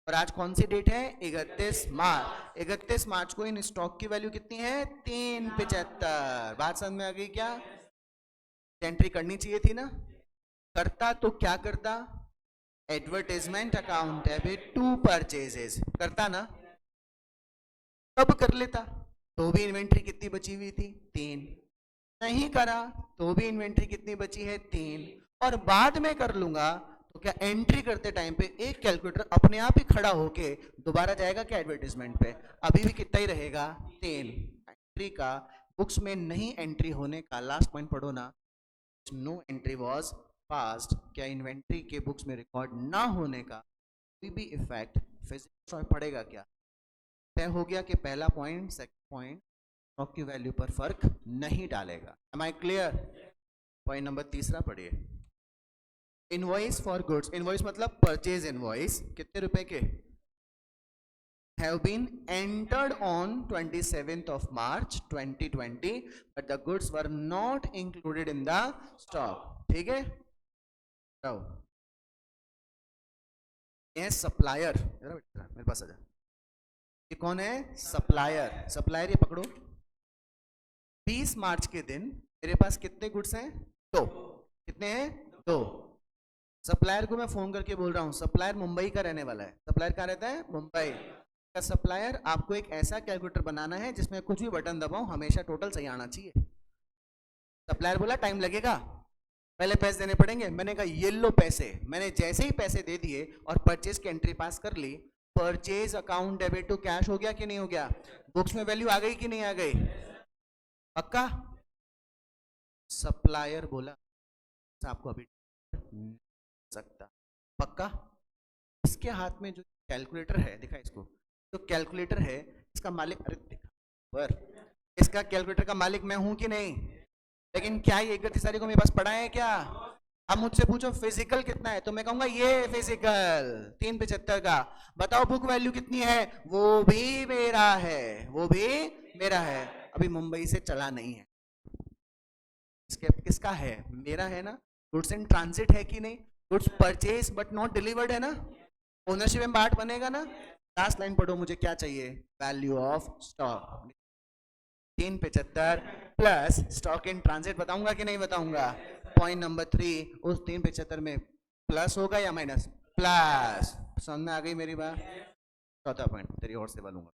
और आज कौन सी डेट है, 31 मार्च, 31 मार्च को इन स्टॉक की वैल्यू कितनी है, 375। बात समझ में आ गई क्या? एंट्री करनी चाहिए थी ना, करता तो क्या करता, advertisement account debit to purchases करता ना, कब कर लेता, तो भी इन्वेंट्री कितनी बची हुई थी, 3, नहीं करा तो भी इन्वेंट्री कितनी बची है, 3, और बाद में कर लूंगा, तो क्या एंट्री करते टाइम पे एक कैलकुलेटर अपने आप ही खड़ा होके दोबारा जाएगा क्या एडवर्टाइजमेंट पे, अभी भी कितना ही रहेगा, 3। एंट्री का बुक्स में नहीं एंट्री होने का लास्ट पॉइंट पढ़ो ना, नो एंट्री वाज पास्ड, क्या इन्वेंट्री के बुक्स में रिकॉर्ड ना होने का कोई भी इफेक्ट फिजिक्स पड़ेगा क्या? तय हो गया कि पहला पॉइंट सेकंड पॉइंट स्टॉक की वैल्यू पर फर्क नहीं डालेगा। Am I clear? Point number 3 पढ़िए, इनवॉइस फॉर गुड्स, इनवॉइस मतलब परचेज इनवॉइस, कितने रुपए के, have been entered on 27th of March 2020 but the goods were not included in the stock। ठीक है, ये सप्लायर, मेरे पास आ जा, ये कौन है, सप्लायर। सप्लायर ये पकड़ो, 20 मार्च के दिन मेरे पास कितने गुड्स हैं, 2, कितने हैं, 2। सप्लायर को मैं फोन करके बोल रहा हूँ, सप्लायर मुंबई का रहने वाला है, सप्लायर कहाँ रहता है, मुंबई का। सप्लायर आपको एक ऐसा कैलकुलेटर बनाना है जिसमें कुछ भी बटन दबाओ हमेशा टोटल सही आना चाहिए। सप्लायर बोला टाइम लगेगा, पहले पैसे देने पड़ेंगे। मैंने कहा ये लो पैसे, मैंने जैसे ही पैसे दे दिए और परचेज की एंट्री पास कर ली, purchase account debit to cash हो गया कि नहीं हो गया, बुक्स में वैल्यू आ गई कि नहीं आ गई, पक्का? सप्लायर बोला आपको अभी सकता, पक्का? इसके हाथ में जो कैलकुलेटर है, दिखा इसको, जो कैलकुलेटर है इसका मालिक, अरे दिखा पर, इसका कैलकुलेटर का मालिक मैं हूं कि नहीं, लेकिन क्या ये 31 तारीख को मेरे पास पड़ा है क्या? अब मुझसे पूछो फिजिकल कितना है, तो मैं कहूंगा ये फिजिकल 375 का। बताओ बुक वैल्यू कितनी है, वो भी मेरा है, वो भी मेरा है, अभी मुंबई से चला नहीं है, किसका है, मेरा है ना। गुड्स इन ट्रांजिट है कि नहीं, goods purchase but not delivered है ना, ओनरशिप में पार्ट बनेगा ना। लास्ट लाइन पढ़ो, मुझे क्या चाहिए, value of stock 375 plus stock in transit, बताऊंगा कि नहीं बताऊंगा। पॉइंट नंबर 3, उस 375 में प्लस होगा या माइनस, प्लस। समझ में आ गई मेरी बात? चौथा पॉइंट तेरी और सेवा लूंगा।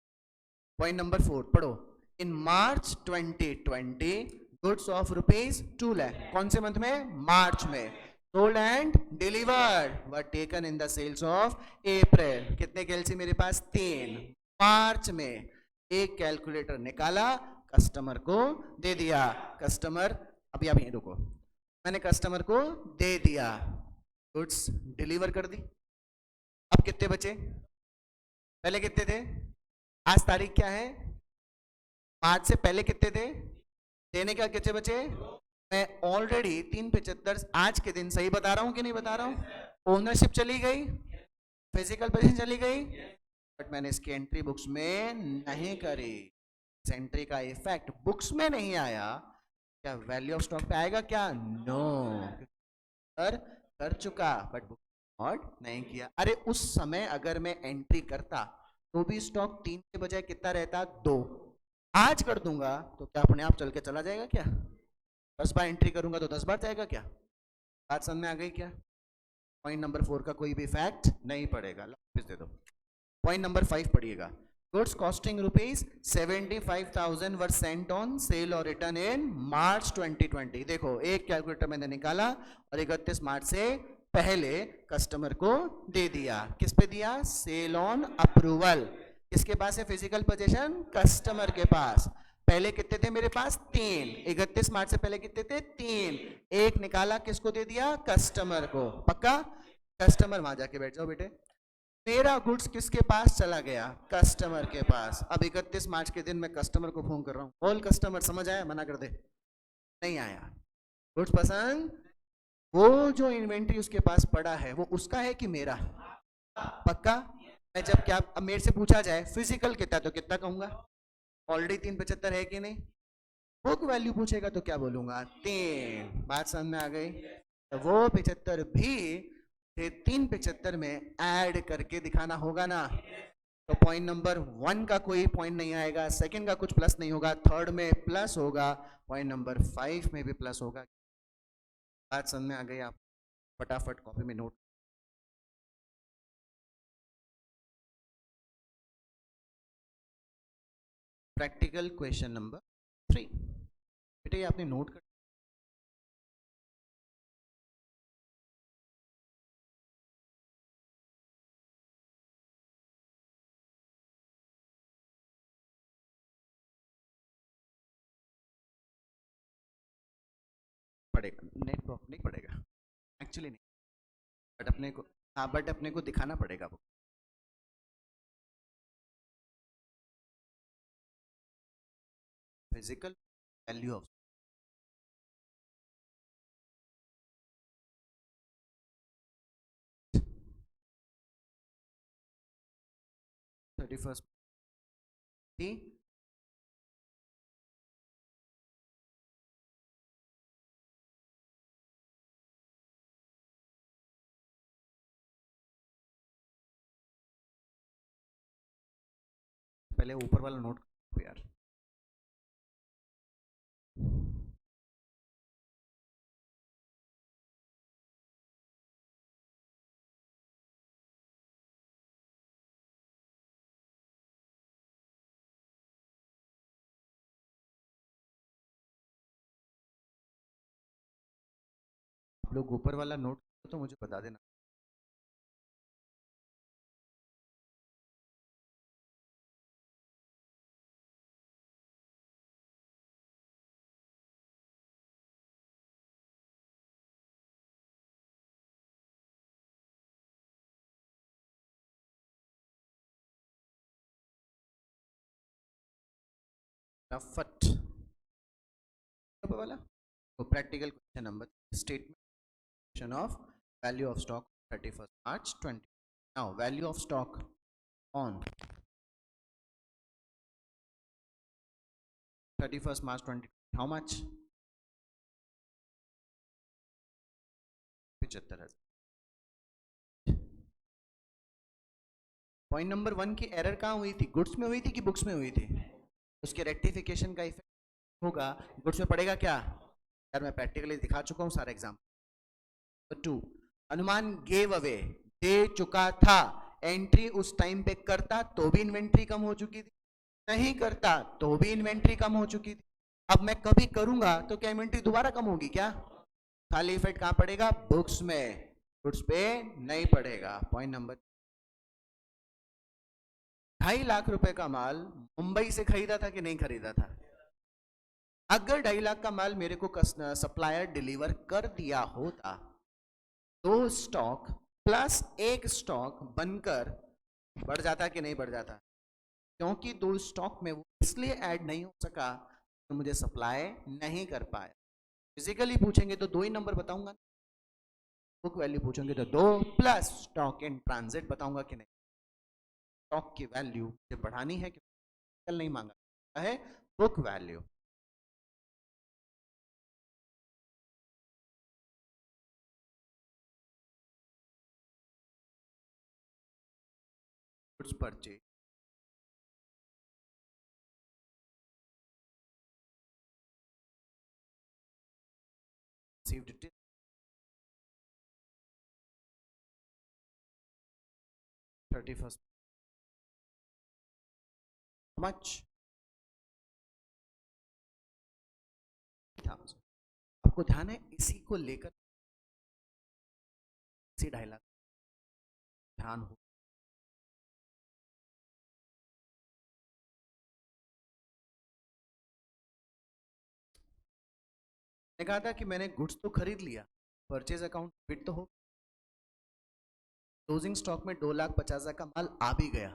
पॉइंट नंबर 4 पढ़ो। In March 2020 goods of ₹2 lakh, कौन से मंथ में? मार्च में। Sold and delivered were taken in the sales of April. कितने कैलसी मेरे पास? 3। मार्च में एक कैलकुलेटर निकाला, कस्टमर को दे दिया। कस्टमर, अभी आप यहीं रुको, मैंने कस्टमर को दे दिया, गुड्स डिलीवर कर दी। अब कितने बचे? पहले कितने थे? आज तारीख क्या है? मार्च से पहले कितने थे? देने का कितने बचे? मैं ऑलरेडी 375 आज के दिन सही बता रहा हूं कि नहीं बता रहा हूं? ओनरशिप चली गई, फिजिकल पोजीशन चली गई, बट मैंने इसकी एंट्री बुक्स में नहीं करी। इस एंट्री का इफेक्ट बुक्स में नहीं आया। क्या वैल्यू ऑफ स्टॉक पे आएगा क्या? नो, कर चुका, बट बुक नोट नहीं किया। अरे उस समय अगर मैं एंट्री करता तो भी स्टॉक 3 के बजाय कितना रहता? 2। आज कर दूंगा तो क्या अपने आप चल के चला जाएगा क्या? 10 बार एंट्री करूंगा तो 10 बार जाएगा क्या? बात समझ में आ गई क्या? पॉइंट नंबर 4 का कोई भी इफेक्ट नहीं पड़ेगा। वापस दे दो। पॉइंट नंबर 5 पढ़िएगा। Goods costing ₹75,000 were sent on sale और रिटर्न इन मार्च 2020। देखो एक कैलकुलेटर मैंने निकाला और 31 मार्च से पहले कस्टमर को दे दिया। किस पे दिया? Sale on approval. किसके पास है फिजिकल पोजीशन? कस्टमर के पास। पहले कितने थे मेरे पास? 3। 31 मार्च से पहले कितने थे? 3। एक निकाला, किसको दे दिया? कस्टमर को। पक्का? कस्टमर, वहां जाके बैठ जाओ बेटे। मेरा गुड्स किसके पास चला गया? कस्टमर के पास। अब 31 मार्च के दिन मैं कस्टमर को फोन कर रहा हूँ, ऑल कस्टमर, समझ आया? मना कर दे। नहीं आया। गुड्स पसंद, वो जो इन्वेंट्री उसके पास पड़ा है वो उसका है कि मेरा? पक्का? मैं जब क्या, अब मेरे से पूछा जाए फिजिकल कितना तो कितना कहूंगा? ऑलरेडी 375 है कि नहीं? बुक वैल्यू पूछेगा तो क्या बोलूंगा? 3। बात समझ में आ गई? तो वो 75 भी 375 में ऐड करके दिखाना होगा ना। तो पॉइंट नंबर 1 का कोई पॉइंट नहीं आएगा, सेकंड का कुछ प्लस नहीं होगा, थर्ड में प्लस होगा, पॉइंट नंबर 5 में भी प्लस होगा। बात समझ में आ गई? आप फटाफट कॉपी में नोट। प्रैक्टिकल क्वेश्चन नंबर 3 बेटे, ये आपने नोट कर पड़ेगा। नेटवर्क नहीं पड़ेगा एक्चुअली, नहीं, बट अपने को, हाँ बट अपने को दिखाना पड़ेगा वो। फिजिकल वैल्यू ऑफ 31st थी। पहले ऊपर वाला नोट करो यार। आप लोग ऊपर वाला नोट तो मुझे बता देना। फट ऊपर वाला। तो practical question number, statement of value of stock 31st March 20। Now value of stock on 31st March 20, how much? 75,000। Point number 1 की एरर कहाँ हुई थी? गुड्स में हुई थी कि बुक्स में हुई थी? उसके रेक्टिफिकेशन का इफेक्ट होगा गुड्स में पड़ेगा क्या? यार मैं प्रैक्टिकली दिखा चुका हूँ सारा एग्जाम। 2 अनुमान गेव अवे, दे चुका था, एंट्री उस टाइम पे करता तो भी इन्वेंट्री कम हो चुकी थी, नहीं करता तो भी इन्वेंट्री कम हो चुकी थी। अब मैं कभी करूंगा तो क्या इन्वेंट्री दोबारा कम होगी क्या? खाली इफेक्ट कहां पड़ेगा? बुक्स में, गुड्स पे नहीं पड़ेगा। पॉइंट नंबर, 2.5 लाख रुपए का माल मुंबई से खरीदा था कि नहीं खरीदा था? अगर 2.5 लाख का माल मेरे को सप्लायर डिलीवर कर दिया होता, 2 स्टॉक प्लस 1 स्टॉक बनकर बढ़ जाता कि नहीं बढ़ जाता? क्योंकि 2 स्टॉक में वो इसलिए ऐड नहीं हो सका तो मुझे सप्लाई नहीं कर पाया। फिजिकली पूछेंगे तो 2 ही नंबर बताऊंगा, बुक वैल्यू पूछेंगे तो 2 प्लस स्टॉक इन ट्रांजिट बताऊंगा कि नहीं। स्टॉक की वैल्यू मुझे बढ़ानी है, कल नहीं मांगा है book value. Goods purchase, received it 31st, how much? आपको ध्यान है इसी को लेकर इसी 2.5 लाख ध्यान हो। मैंने कहा था कि मैंने गुड्स तो खरीद लिया, परचेज अकाउंट फिट तो हो, क्लोजिंग स्टॉक में 2,50,000 का माल आ भी गया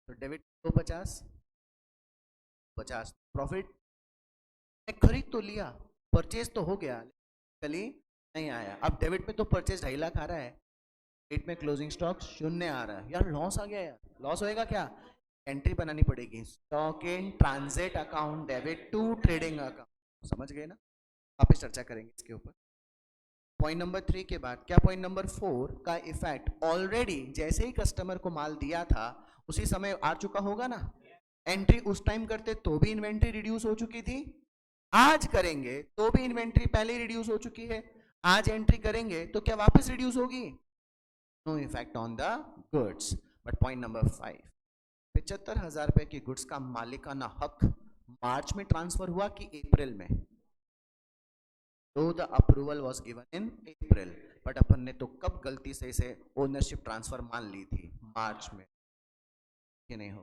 तो डेबिट 250 प्रॉफिट। मैं खरीद तो लिया, परचेज तो हो गया, कल नहीं आया। अब डेबिट में तो परचेज 2.5 लाख आ रहा है, क्रेडिट में क्लोजिंग स्टॉक 0 आ रहा है। यार लॉस आ गया यार, लॉस होएगा क्या? एंट्री बनानी पड़ेगी, stock in transit account debit to trading account. समझ गए ना? वापस चर्चा करेंगे इसके ऊपर। पॉइंट नंबर 3 के बाद क्या पॉइंट नंबर 4 का इफेक्ट ऑलरेडी जैसे ही कस्टमर को माल दिया था उसी समय आ चुका होगा ना। एंट्री उस टाइम करते तो भी इन्वेंट्री रिड्यूस हो चुकी थी, आज करेंगे तो भी इन्वेंट्री पहले ही रिड्यूस हो चुकी है, आज एंट्री करेंगे तो क्या वापस रिड्यूस होगी? No effect on the goods. But point number 5, 75,000 रुपए की गुड्स का मालिकाना हक मार्च में ट्रांसफर हुआ कि अप्रैल में? तो the approval was given in April, but अपन ने तो कब गलती से इसे ओनरशिप ट्रांसफर मान ली थी? मार्च में। कि नहीं हो?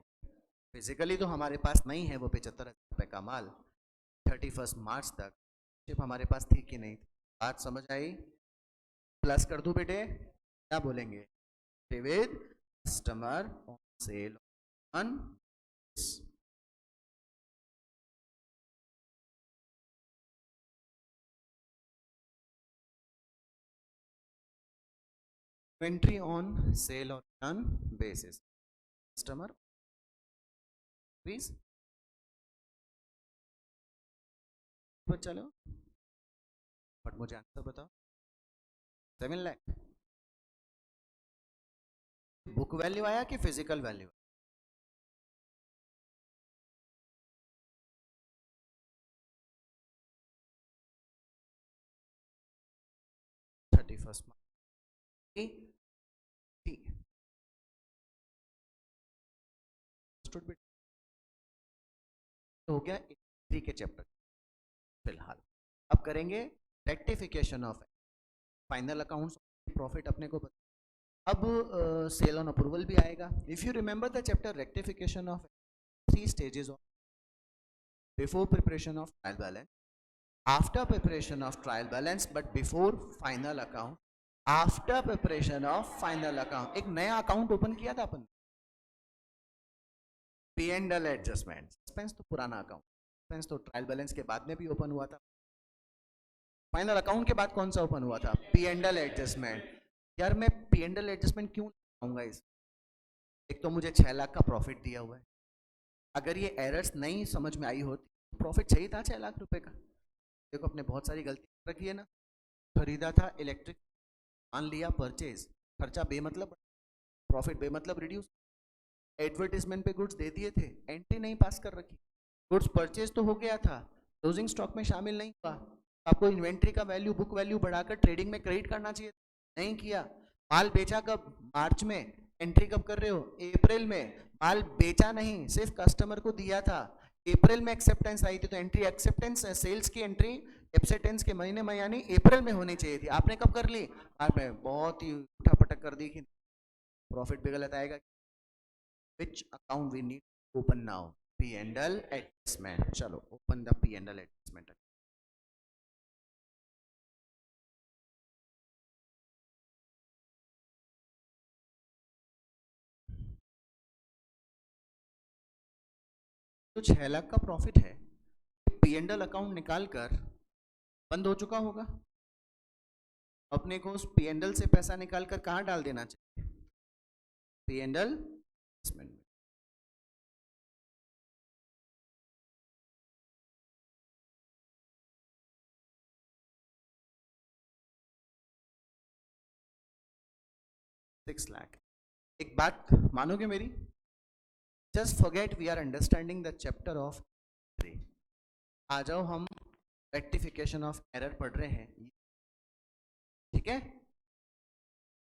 फिजिकली तो हमारे पास नहीं है वो 75,000 रुपए का माल, 31 मार्च तक शिप हमारे पास थी कि नहीं थी? बात समझ आई? प्लस कर दूं बेटे? क्या बोलेंगे? With customer on cell on inventory on sale और टर्न बेसिस, कस्टमर प्लीज चलो बट मुझे आंसर बताओ। 7 लाख बुक वैल्यू आया कि फिजिकल वैल्यू? 31 तो हो गया 3 के चैप्टर फिलहाल। अब करेंगे rectification of final accounts, profit अपने को अब सेल ऑन अप्रूवल भी आएगा। If you remember the chapter rectification of 3 stages of before preparation of trial balance, after preparation of trial balance, but before final account, after preparation of final account. एक नया account open किया था अपन, P and L adjustment. Expense तो पुराना account, expense तो trial balance के बाद में भी ओपन हुआ था। फाइनल अकाउंट के बाद कौन सा ओपन हुआ था? P and L adjustment. यार मैं पी एंड एल एडजस्टमेंट क्यों लाऊंगा इस? एक तो मुझे 6 लाख का प्रॉफिट दिया हुआ है, अगर ये एरर्स नहीं समझ में आई होती तो प्रॉफिट चाहिए था 6 लाख रुपए का। देखो अपने बहुत सारी गलती रखी है ना, खरीदा था इलेक्ट्रिक, मान लिया परचेज, खर्चा बेमतलब, प्रॉफिट बेमतलब रिड्यूस, एडवर्टीजमेंट पे गुड्स दे दिए थे, एंट्री नहीं पास कर रखी, गुड्स परचेज तो हो गया था, क्लोजिंग स्टॉक में शामिल नहीं हुआ, आपको इन्वेंट्री का वैल्यू बुक वैल्यू बढ़ाकर ट्रेडिंग में क्रेडिट करना चाहिए, नहीं किया। माल बेचा कब? मार्च में, एंट्री कब कर रहे हो? अप्रैल में। माल बेचा नहीं, सिर्फ कस्टमर को दिया था। अप्रैल में एक्सेप्टेंस आई थी, तो एंट्री एक्सेप्टेंस सेल्स की एंट्री एक्सेप्टेंस के महीने में यानी अप्रैल में होनी चाहिए थी। आपने कब कर ली? आपने बहुत ही उठापटक कर दी कि प्रॉफिट भी गलत आएगा। Which account we need open now? P and L adjustment. चलो open the P and L adjustment. तो 6 लाख का प्रॉफिट है, पी एंड एल अकाउंट निकाल कर बंद हो चुका होगा। अपने को उस पी एंड एल से पैसा निकाल कर कहाँ डाल देना चाहिए? P and L adjustment. 6 lakh. एक बात मानोगे मेरी? Just forget we are understanding the chapter of entry. आ जाओ, हम रेक्टिफिकेशन ऑफ एरर पढ़ रहे हैं, ठीक है?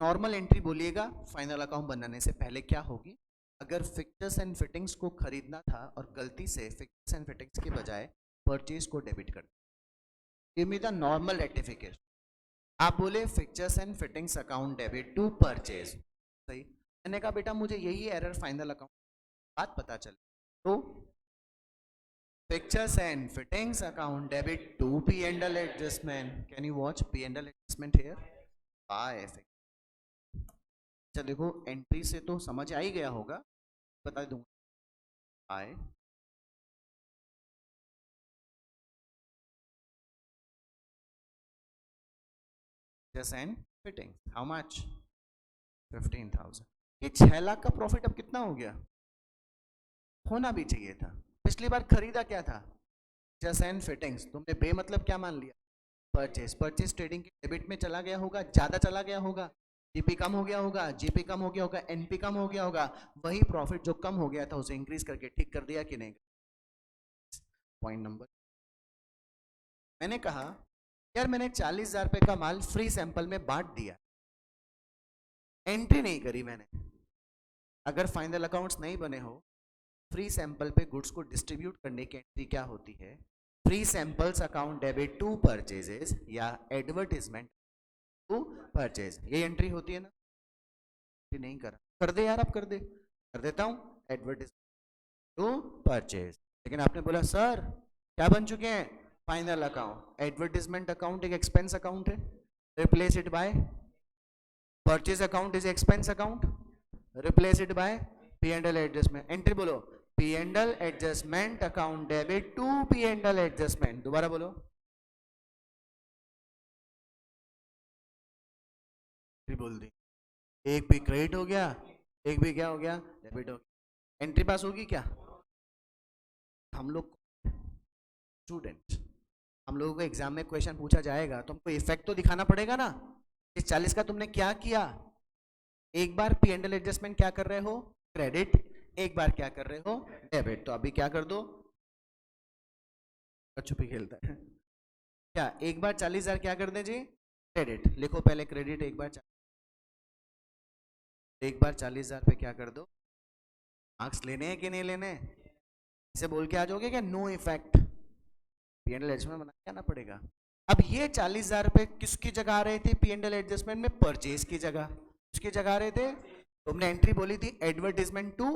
नॉर्मल एंट्री बोलिएगा फाइनल अकाउंट बनाने से पहले क्या होगी? अगर फिक्चर्स एंड फिटिंग्स को खरीदना था और गलती से फिक्चर्स एंड फिटिंग्स के बजाय परचेज को डेबिट कर, give me the normal rectification. आप बोले fixtures and fittings account debit to purchase, सही। मैंने कहा बेटा मुझे यही एरर फाइनल अकाउंट बात पता चले, तो fixtures and fittings account debit to P and L adjustment. Can you watch P and L adjustment here by. अच्छा देखो, एंट्री से तो समझ आ ही गया होगा, बता दूंगा by. Fixtures and fittings how much? 15,000। ये 6 लाख का प्रॉफिट अब कितना हो गया? होना भी चाहिए था। पिछली बार खरीदा क्या था? Pictures and fittings. तुमने बे मतलब क्या मान लिया? परचेज। परचेज ट्रेडिंग के डेबिट में चला गया होगा, ज्यादा चला गया होगा, जीपी कम हो गया होगा, जीपी कम हो गया होगा, एनपी कम हो गया होगा। वही प्रॉफिट जो कम हो गया था उसे इंक्रीज करके ठीक कर दिया कि नहीं? Point number. मैंने कहा यार मैंने 40,000 रुपए का माल फ्री सैंपल में बांट दिया, एंट्री नहीं करी मैंने। अगर फाइनल अकाउंट्स नहीं बने हो, फ्री सैंपल पे गुड्स को डिस्ट्रीब्यूट करने की एंट्री क्या होती है? Free samples account debit to purchases या एडवर्टीजमेंट टू परचेज, ये एंट्री होती है ना? नहीं कर दे यार, आप कर दे, कर देता हूं। Advertisement to purchase. लेकिन आपने बोला सर क्या बन चुके हैं? Final account. एडवर्टीजमेंट अकाउंट एक एक्सपेंस अकाउंट है, replace it by purchase account is expense account, replace it by P and L adjustment. Entry बोलो P and L adjustment account debit to P and L adjustment. दोबारा बोलो, बोल दी। एक भी credit हो गया, एक भी क्या हो गया? डेबिट हो गया। एंट्री पास होगी क्या? हम लोग स्टूडेंट, हम लोगों को एग्जाम में क्वेश्चन पूछा जाएगा तो हमको इफेक्ट तो दिखाना पड़ेगा ना। इस 40 का तुमने क्या किया? एक बार पी एंड एल एडजस्टमेंट क्या कर रहे हो? क्रेडिट। एक बार क्या कर रहे हो? डेबिट। तो अभी क्या कर दो? छुपी खेलता है क्या? एक बार 40,000 क्या कर दे जी? क्रेडिट। लिखो पहले क्रेडिट। एक बार 40,000 पे क्या कर दो? मार्क्स लेने हैं कि नहीं लेने? इसे बोल के आ जाओगे क्या no effect? P and L adjustment बना के आना पड़ेगा। अब ये 40,000 रुपए किसकी जगह आ रहे थे पी एंड एल एडजस्टमेंट में? परचेज की जगह। किसकी जगह आ रहे थे? तुमने एंट्री बोली थी advertisement to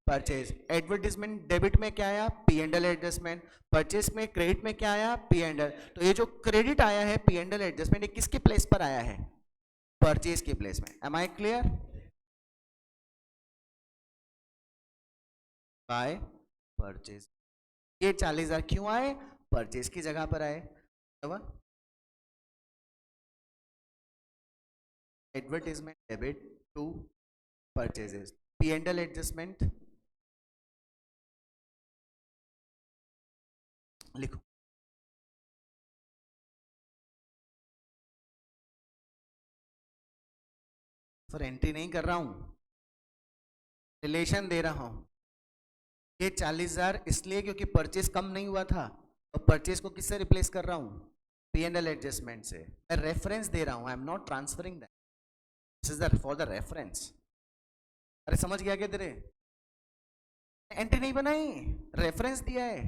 purchase. Advertisement debit में क्या आया? P and L adjustment. Purchase में क्रेडिट में क्या आया? P and L. तो ये जो क्रेडिट आया है पी एंड एल एडजस्टमेंट, ये किसके प्लेस पर आया है? परचेज के प्लेस में। Am I clear? By purchase. ये 40,000 क्यों आए? परचेज की जगह पर आए। Advertisement debit to purchases, P and L adjustment लिखो। फिर एंट्री नहीं कर रहा हूं, रिलेशन दे रहा हूं। ये 40,000 इसलिए क्योंकि परचेज कम नहीं हुआ था, और परचेज को किससे रिप्लेस कर रहा हूं? पी एंड एल एडजस्टमेंट से। मैं रेफरेंस दे रहा हूं, I am not transferring that, this is for the reference. अरे समझ गया क्या तेरे? एंट्री नहीं बनाई, रेफरेंस दिया है।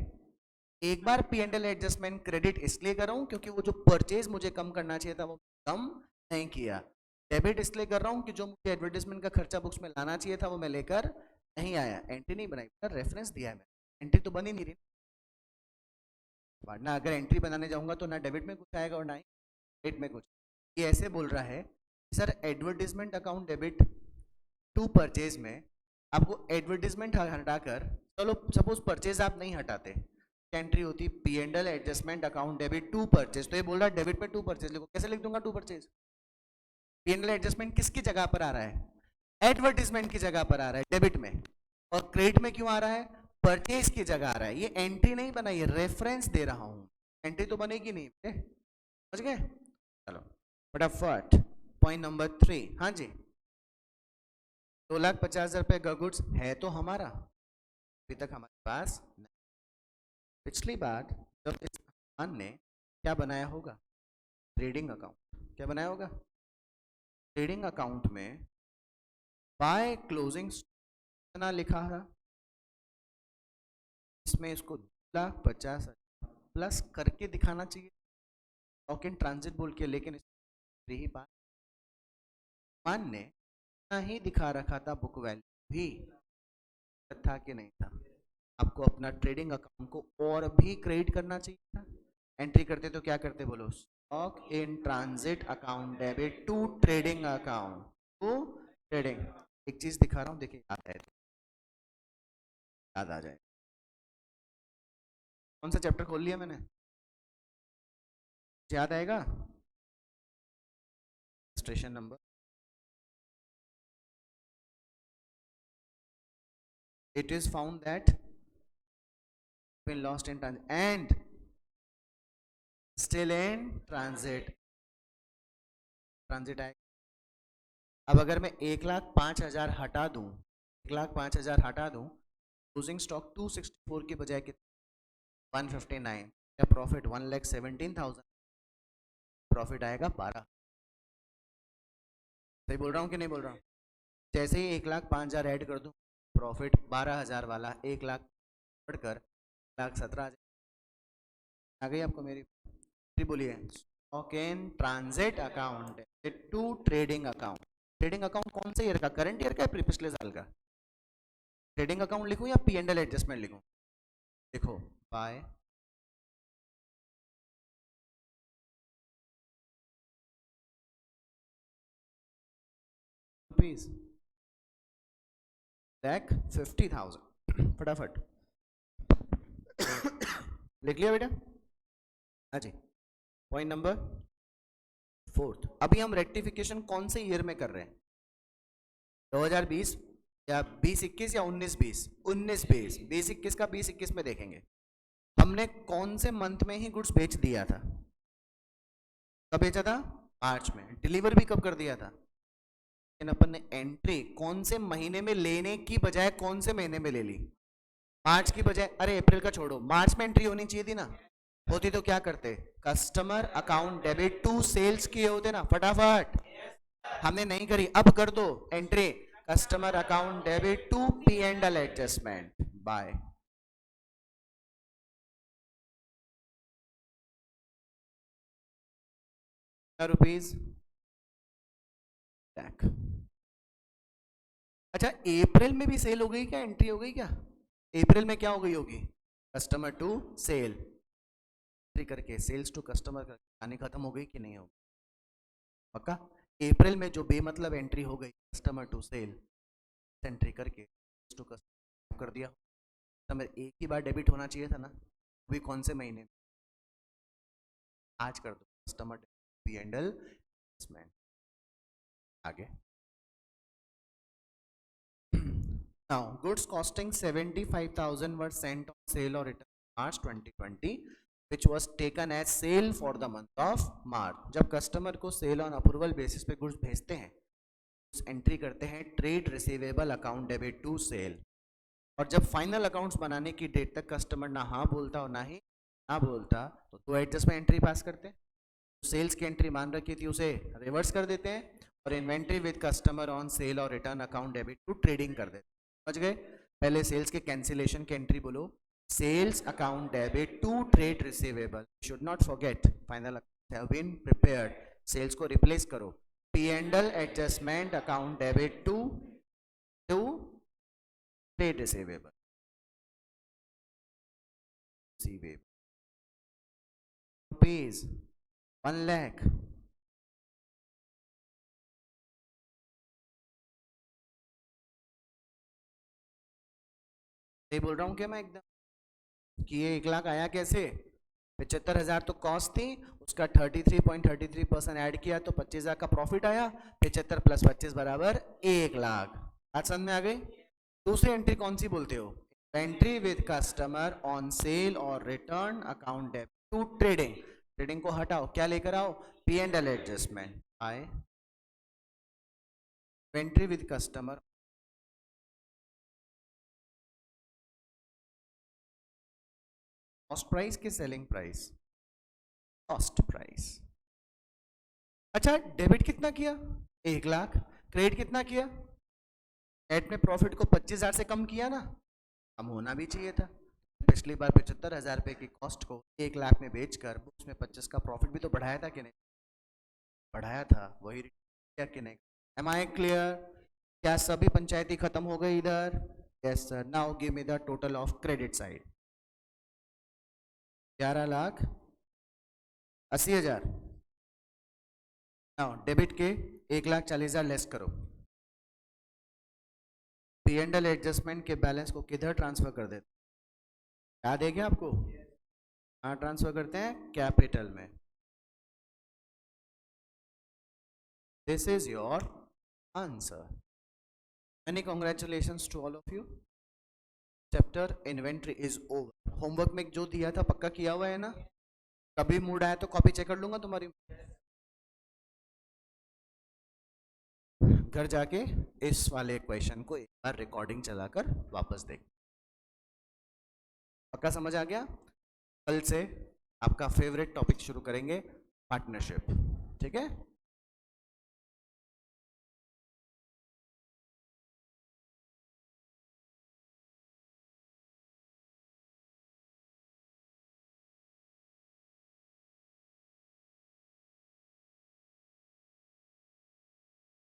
एक बार P and L adjustment credit इसलिए कर रहा हूँ क्योंकि वो जो परचेज मुझे कम करना चाहिए था वो कम नहीं किया। डेबिट इसलिए कर रहा हूँ कि जो मुझे एडवर्टाइजमेंट का खर्चा बुक्स में लाना चाहिए था वो मैं लेकर नहीं आया। एंट्री नहीं बनाई, रेफरेंस दिया है मैंने, एंट्री तो बन ही नहीं रही। वरना अगर एंट्री बनाने जाऊंगा तो ना डेबिट में कुछ आएगा और ना ही क्रेडिट में कुछ। ये ऐसे बोल रहा है sir advertisement account debit to purchase में आपको एडवर्टीजमेंट हटाकर, चलो सपोज परचेज आप नहीं हटाते, एंट्री होती P and L adjustment account debit to purchase. तो ये बोल रहा है डेबिट पे टू परचेज लिखो, कैसे लिख दूंगा to purchase? P and L adjustment किसकी जगह पर आ रहा है? एडवर्टीजमेंट की जगह पर आ रहा है डेबिट में, और क्रेडिट में क्यों आ रहा है? परचेज की जगह आ रहा है। ये एंट्री नहीं बनाई है, रेफरेंस दे रहा हूं, एंट्री तो बनेगी नहीं। समझ गए? चलो फटाफट पॉइंट नंबर 3। हाँ जी, 2,50,000 रुपए का गुड्स है तो हमारा, अभी तक हमारे पास नहीं। पिछली बार जब इस इंसान ने क्या बनाया होगा? Trading account. क्या बनाया होगा? ट्रेडिंग अकाउंट में बाय क्लोजिंग कितना लिखा है? इसमें इसको 2,50,000 प्लस करके दिखाना चाहिए स्टॉक इन ट्रांजिट बोल के, लेकिन ही बात मान ने इतना ही दिखा रखा था, बुक वैल्यू भी था कि नहीं था? आपको अपना ट्रेडिंग अकाउंट को और भी क्रेडिट करना चाहिए था। एंट्री करते तो क्या करते बोलो? Stock in transit account debit to trading account, to trading. एक चीज दिखा रहा हूं, देखिए याद आ जाए। कौन सा चैप्टर खोल लिया मैंने? याद आएगा? Registration number, it is found that been lost in transit and still in transit आएगा। अब अगर मैं 1,05,000 हटा दूं, 1,05,000 हटा दूं, क्लोजिंग स्टॉक 264 की बजाय कितना? 159, या प्रॉफिट 1,17,000, प्रॉफिट आएगा 12। सही बोल रहा हूँ कि नहीं बोल रहा हूँ? जैसे ही 1,05,000 ऐड कर दूं, प्रॉफिट 12,000 वाला 1,00,000 बढ़कर 1,17,000 आ गई आपको मेरी? बोलिए। Stock in transit account to trading account. Trading account कौन से ईयर का? करंट ईयर का, पिछले साल का? ट्रेडिंग अकाउंट लिखूं या पी एंड एल एडजस्टमेंट लिखूं? देखो बाय रुपीज 50,000, फटाफट लिख लिया बेटा? हाँ जी, पॉइंट नंबर 4। अभी हम रेक्टिफिकेशन कौन से ईयर में कर रहे हैं? 2020 या 2021 या 19-20? 19-20, 20-21 का 20-21 में देखेंगे। हमने कौन से मंथ में ही गुड्स बेच दिया था? कब बेचा था? मार्च में। डिलीवर भी कब कर दिया था? लेकिन अपन ने एंट्री कौन से महीने में लेने की बजाय कौन से महीने में ले ली? मार्च की बजाय, अरे अप्रैल का छोड़ो, मार्च में एंट्री होनी चाहिए थी ना? होती तो क्या करते? Customer account debit to sales किए होते ना, फटाफट। हमने नहीं करी, अब कर दो entry customer account debit to P and L adjustment by rupees lakh. अच्छा, अप्रैल में भी सेल हो गई क्या? एंट्री हो गई क्या? अप्रैल में क्या हो गई होगी? कस्टमर टू सेल, एंट्री करके सेल्स टू कस्टमर आने खत्म हो गई कि नहीं हो? पक्का? अप्रैल में जो बेमतलब एंट्री हो गई कस्टमर टू सेल, एंट्री करके टू कस्टमर कर दिया, कस्टमर एक ही बार डेबिट होना चाहिए था ना? अभी कौन से महीने में? आज कर दो customer P and L adjustment. आगे now goods costing 75,000 were sent on sale or return March 2020 which was taken as sale for the month of March। जब कस्टमर को सेल ऑन अप्रूवल बेसिस पे गुड्स भेजते हैं, entry करते हैं trade receivable account debit to sale, और जब final accounts बनाने की डेट तक कस्टमर ना हाँ बोलता और ना ही ना बोलता तो एडजस्टमेंट एंट्री पास करते हैं। सेल्स की एंट्री मान रखी थी उसे रिवर्स कर देते हैं, और inventory with customer on sale और return account debit to trading कर देते। समझ गए? पहले सेल्स के कैंसिलेशन की एंट्री बोलो, sales account debit to trade receivable, should not forget, final have been prepared, sales को रिप्लेस करो, P and L adjustment account debit to trade receivable, rupees 1 lakh, बोल रहा हूँ क्या मैं एकदम कि ये 1 लाख आया कैसे? 75,000 तो कॉस्ट थी, उसका 33.33% ऐड किया तो 25,000 का प्रॉफिट आया, 75 + 25 बराबर 1 लाख। बात समझ में आ गई? दूसरी एंट्री कौन सी बोलते हो? Entry with customer on sale और return account debit to trading, trading को हटाओ, क्या लेकर आओ? पी एंड एल एडजस्टमेंट, आए entry with customer cost price के सेलिंग प्राइस, कॉस्ट प्राइस। अच्छा, डेबिट कितना किया? 1 लाख। क्रेडिट कितना किया? एड में प्रॉफिट को 25,000 से कम किया ना, कम होना भी चाहिए था। पिछली बार 75,000 रुपए की कॉस्ट को 1 लाख में बेचकर उसमें 25 का प्रॉफिट भी तो बढ़ाया था कि नहीं? बढ़ाया था, वही किया कि नहीं? Am I clear? क्या सभी पंचायती खत्म हो गई इधर? Yes sir. Now give me the total of credit side. 11,80,000। Now debit के 1,40,000 लेस करो, पी एंड एल एडजस्टमेंट के बैलेंस को किधर ट्रांसफर कर देते? याद है क्या आपको? कहाँ ट्रांसफर करते हैं? कैपिटल में। This is your answer. Many congratulations to all of you. Chapter inventory is over. Homework में जो दिया था पक्का किया हुआ है ना? कभी मूड आया तो कॉपी चेक कर लूंगा तुम्हारी, घर जाके इस वाले क्वेश्चन को एक बार रिकॉर्डिंग चलाकर वापस देख। पक्का समझ आ गया? कल से आपका फेवरेट टॉपिक शुरू करेंगे, पार्टनरशिप। ठीक है?